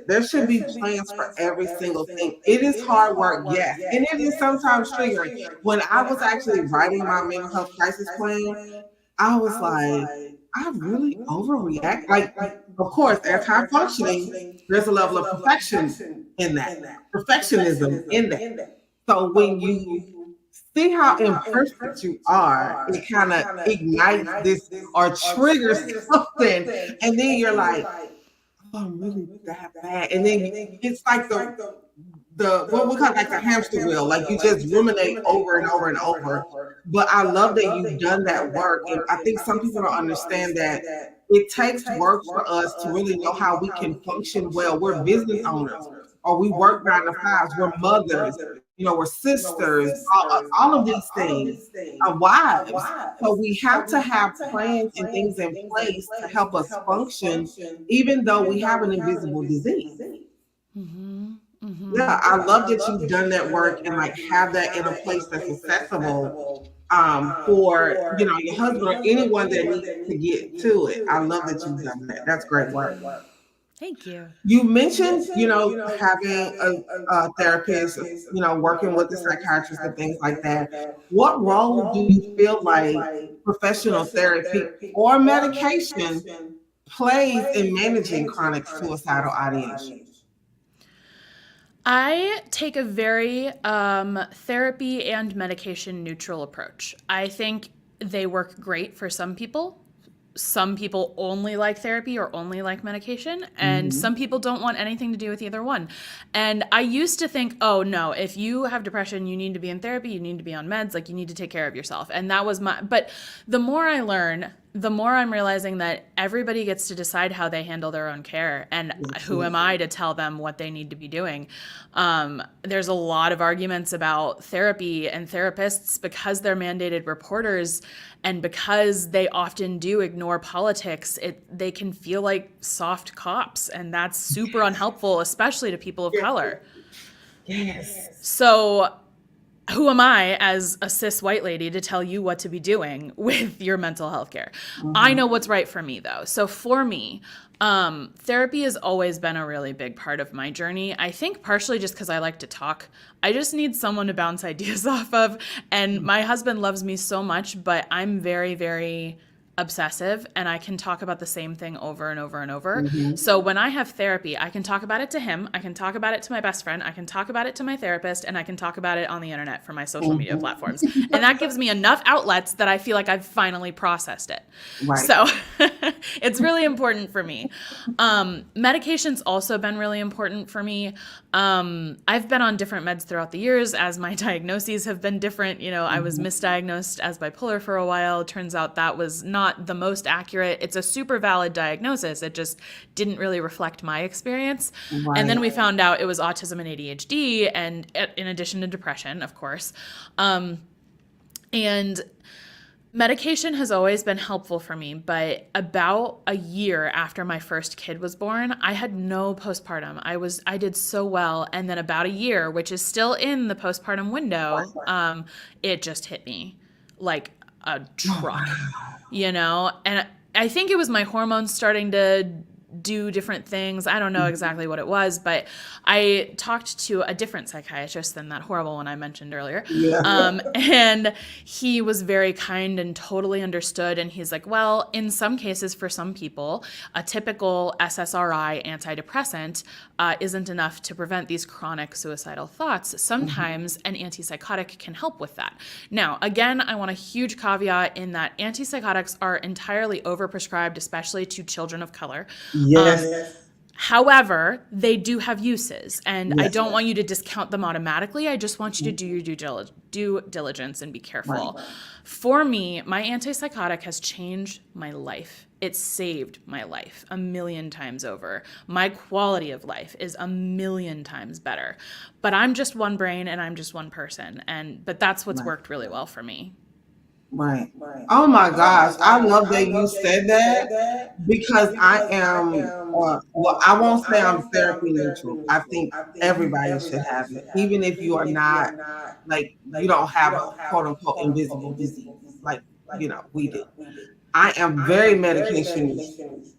there should be plans for every single thing. It is hard work, yes. And it is sometimes triggering. When I was actually writing my mental health crisis plan, I was like, I really overreact. Like, of course, as high functioning, there's a level of perfectionism in that. So when you see how imperfect you are, it kind of ignites this or triggers something. And then you're like, I'm really that bad. And then it's like the what we call like the hamster wheel, like you just ruminate over and over and over. But I love that you've done that work. And I think some people don't understand that it takes work for us to really know how we can function well. We're business owners, or we work 9 to 5s, we're mothers, you know, we're sisters, all of these things are wives. So we have to have plans and things in place to help us function, even though we have an invisible disease. Yeah, I love that you've done that work and like have that in a place that's accessible for your husband or anyone that needs to get to it. I love that you've done that. That's great work. Thank you. You mentioned, having a therapist, working with the psychiatrist and things like that. What role do you feel like professional therapy or medication plays in managing chronic suicidal ideation? I take a very therapy and medication neutral approach. I think they work great for some people. Some people only like therapy or only like medication, and some people don't want anything to do with either one. And I used to think, oh no, if you have depression, you need to be in therapy, you need to be on meds, like you need to take care of yourself. And that was but the more I learn, the more I'm realizing that everybody gets to decide how they handle their own care. And who am I to tell them what they need to be doing? There's a lot of arguments about therapy and therapists because they're mandated reporters and because they often do ignore politics. They can feel like soft cops, and that's super unhelpful, especially to people of color. Yes. So who am I as a cis white lady to tell you what to be doing with your mental health care? I know what's right for me, though. So for me, therapy has always been a really big part of my journey. I think partially just because I like to talk. I just need someone to bounce ideas off of. And my husband loves me so much, but I'm very, very obsessive, and I can talk about the same thing over and over and over. So when I have therapy, I can talk about it to him, I can talk about it to my best friend, I can talk about it to my therapist, and I can talk about it on the internet for my social media platforms. And that gives me enough outlets that I feel like I've finally processed it. Right. So it's really important for me. Medication's also been really important for me. I've been on different meds throughout the years as my diagnoses have been different. I was misdiagnosed as bipolar for a while. It turns out that was not the most accurate. It's a super valid diagnosis. It just didn't really reflect my experience. Right. And then we found out it was autism and ADHD, and in addition to depression, of course. And medication has always been helpful for me, but about a year after my first kid was born, I had no postpartum. I did so well, and then about a year, which is still in the postpartum window, it just hit me like a truck, and I think it was my hormones starting to do different things. I don't know exactly what it was, but I talked to a different psychiatrist than that horrible one I mentioned earlier. Yeah. And he was very kind and totally understood. And he's like, well, in some cases, for some people, a typical SSRI antidepressant isn't enough to prevent these chronic suicidal thoughts. Sometimes an antipsychotic can help with that. Now, again, I want a huge caveat in that antipsychotics are entirely overprescribed, especially to children of color. Yes. However, they do have uses, and I don't want you to discount them automatically. I just want you to do your due diligence and be careful. Right. For me, my antipsychotic has changed my life. It saved my life 1,000,000 times over. My quality of life is 1,000,000 times better. But I'm just one brain and I'm just one person, but that's what's worked really well for me. Right. Oh my gosh. I love that you said that, because I am, well, I won't say I'm therapy neutral. I think everybody should have it, even if you are not, like, you don't have a quote unquote invisible disease, like, we do. I am very medication.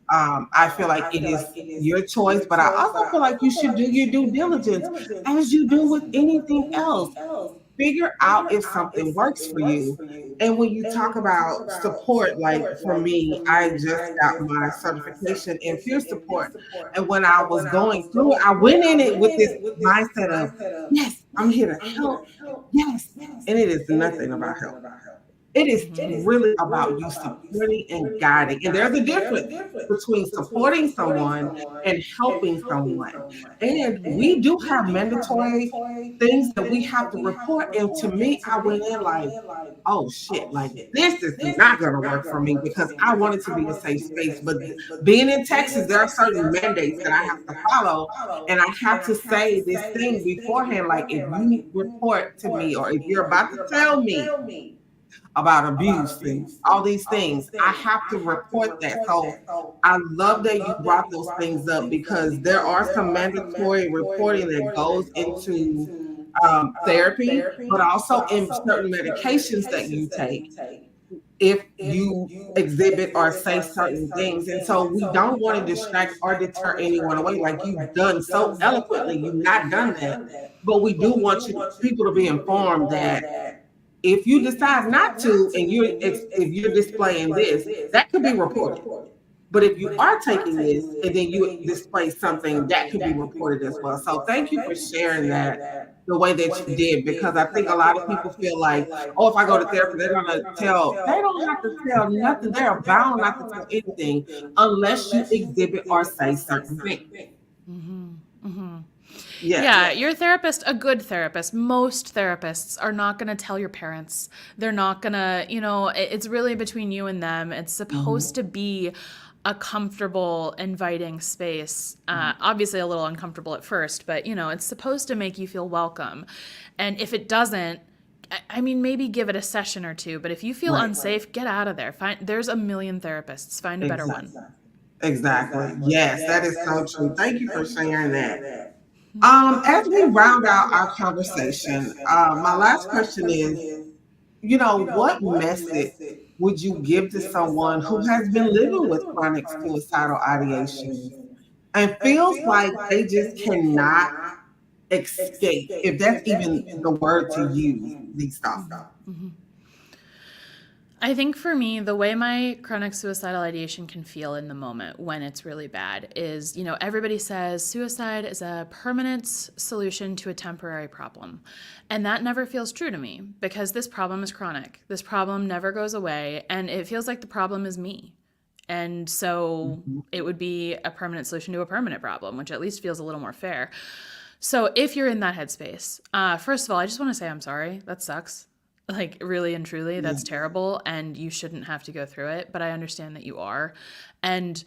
I feel like it is your choice, but I also feel like you should do your due diligence as you do with anything else. Figure out if something works for you. And when you talk about support, like for me, I just got my certification in peer support. And when I was going through it, I went in it with this mindset of, yes, I'm here to help. Yes. And it is nothing about help. It is really about you supporting and guiding. And there's a difference between supporting someone and helping someone. And we do have mandatory things that we have to report. And to me, I went in like, oh shit, like this is not going to work for me, because I want it to be a safe space. But being in Texas, there are certain mandates that I have to follow. And I have to say this thing beforehand, like if you report to me or if you're about to tell me about abuse and all these things, I have to report that. So I love that you brought those things up, because there are some mandatory reporting that goes into therapy, but also in certain medications that you take if you exhibit or say certain things. And so we don't want to distract or deter anyone away. Like you've done so eloquently, you've not done that. But we do want people to be informed that if you decide not to and if you're displaying this, that could be reported. But if you are taking this and then you display something, that could be reported as well. So thank you for sharing that the way that you did, because I think a lot of people feel like, oh, if I go to therapy, they're going to tell. They don't have to tell nothing. They're bound not to tell anything unless you exhibit or say certain things. Yeah, your therapist, a good therapist, most therapists are not going to tell your parents. They're not going to, it's really between you and them. It's supposed to be a comfortable, inviting space. Obviously a little uncomfortable at first, but it's supposed to make you feel welcome. And if it doesn't, I mean, maybe give it a session or two, but if you feel unsafe, get out of there. There's a million therapists. Find a better one. Exactly. Yes, that is so true. Thank you for sharing that. As we round out our conversation, my last question is, what message would you give to someone who has been living with chronic suicidal ideation and feels like they just cannot escape, if that's even the word to use, these thoughts? I think for me, the way my chronic suicidal ideation can feel in the moment when it's really bad is, everybody says suicide is a permanent solution to a temporary problem. And that never feels true to me because this problem is chronic. This problem never goes away. And it feels like the problem is me. And so it would be a permanent solution to a permanent problem, which at least feels a little more fair. So if you're in that headspace, first of all, I just want to say I'm sorry. That sucks. Like, really and truly, that's terrible, and you shouldn't have to go through it, but I understand that you are. And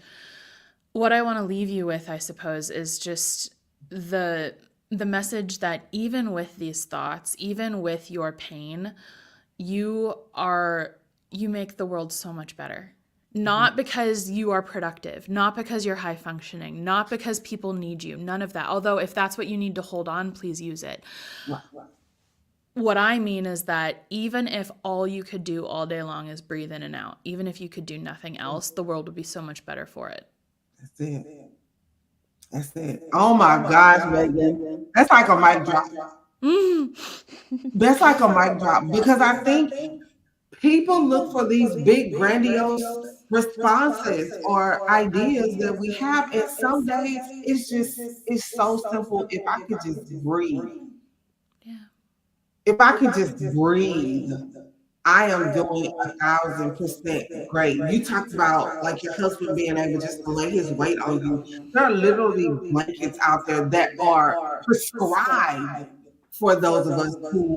what I want to leave you with, I suppose, is just the message that even with these thoughts, even with your pain, you make the world so much better. Not because you are productive, not because you're high functioning, not because people need you, none of that. Although if that's what you need to hold on, please use it. What I mean is that even if all you could do all day long is breathe in and out, even if you could do nothing else, the world would be so much better for it. That's it. Oh my gosh, Megan. That's like a mic drop. That's like a mic drop, because I think people look for these big, grandiose responses or ideas that we have. And some days it's so simple. If I could just breathe. If I could just breathe, I am doing 1,000% great. You talked about like your husband being able just to lay his weight on you. There are literally blankets out there that are prescribed for those of us who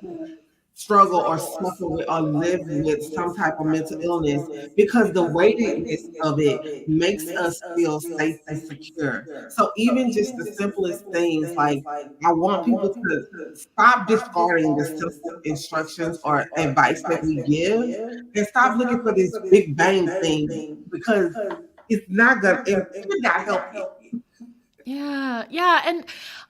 struggle or suffer with or live with some type of mental illness, because the weightedness of it makes us feel safe and secure. So even just the simplest things, like I want people to stop discarding the simple instructions or advice that we give and stop looking for this big bang thing, because it's not gonna, it could not help you. Yeah. And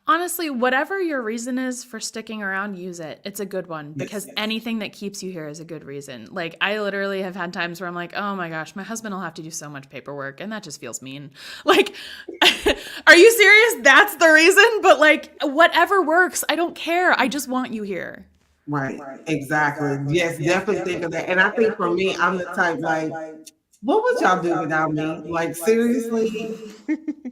honestly, whatever your reason is for sticking around, use it. It's a good one, because anything that keeps you here is a good reason. Like, I literally have had times where I'm like, oh my gosh, my husband will have to do so much paperwork, and that just feels mean. Like, are you serious? That's the reason? But like, whatever works, I don't care. I just want you here. Right. Exactly. Yes, definitely think of that. And I think for me, I'm the type like, what would y'all do without me? Like, seriously,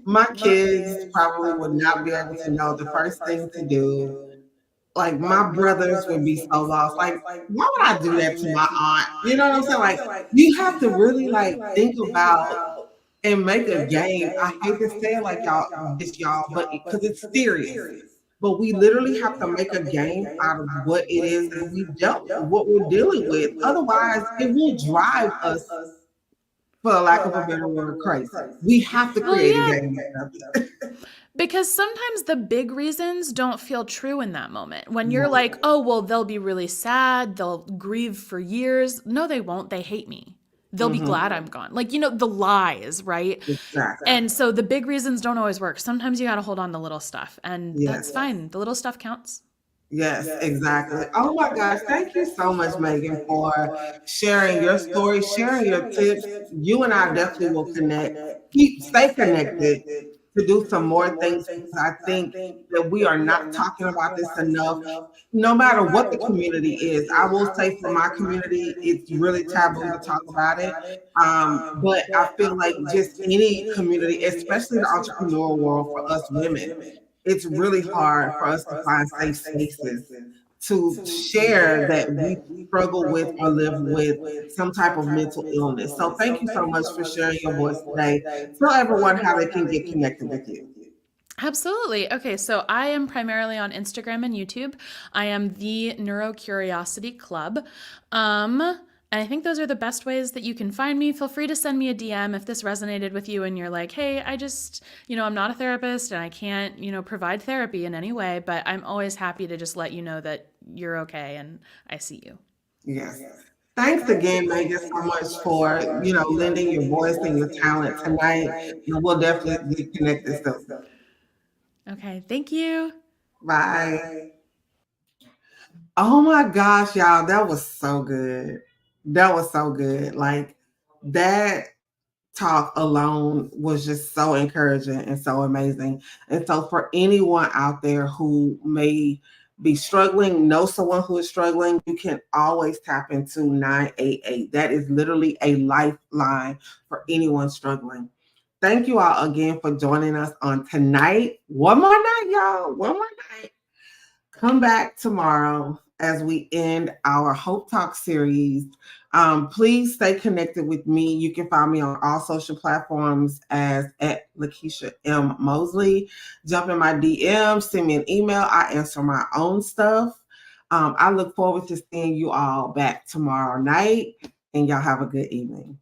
my kids probably would not be able to know the first thing to do. Like, my brothers would be so lost. Like, why would I do that to my aunt? You know what I'm saying? Like, you have to really like think about and make a game. I hate to say it like y'all, but because it's serious. But we literally have to make a game out of what it is that what we're dealing with. Otherwise, it will drive us, for lack of a better word, crazy. We have to create a game out of it. Because sometimes the big reasons don't feel true in that moment. When you're like, oh, well, they'll be really sad. They'll grieve for years. No, they won't. They hate me. They'll be glad I'm gone. Like, the lies, right? Exactly. And so the big reasons don't always work. Sometimes you got to hold on to little stuff, and that's fine. The little stuff counts. Yes, exactly. Oh my gosh. Thank you so much, Megan, for sharing your story, sharing your tips. You and I definitely will connect, stay connected to do some more things because I think that we are not talking about this enough. No matter what the community is, I will say for my community, it's really taboo to talk about it. But I feel like just any community, especially the entrepreneurial world for us women, it's really hard for us to find safe spaces to share that we struggle with or live with some type of mental illness. So thank you so much for sharing your voice today. Tell everyone how they can get connected with you. Absolutely. Okay, so I am primarily on Instagram and YouTube. I am the Neurocuriosity Club. And I think those are the best ways that you can find me. Feel free to send me a DM if this resonated with you and you're like, hey, I just, I'm not a therapist and I can't, provide therapy in any way, but I'm always happy to just let you know that you're okay and I see you. Yes. Thanks again, Megan, so much for, lending your voice and your talent tonight. And we'll definitely get connected soon. Okay, thank you. Bye. Oh my gosh, y'all, that was so good. That was so good. Like that talk alone was just so encouraging and so amazing. And so for anyone out there who may be struggling, know someone who is struggling, you can always tap into 988. That is literally a lifeline for anyone struggling. Thank you all again for joining us on tonight. One more night, y'all. One more night. Come back tomorrow as we end our Hope Talk series. Please stay connected with me. You can find me on all social platforms as at Lakeisha M. Mosley. Jump in my DM, send me an email. I answer my own stuff. I look forward to seeing you all back tomorrow night, and y'all have a good evening.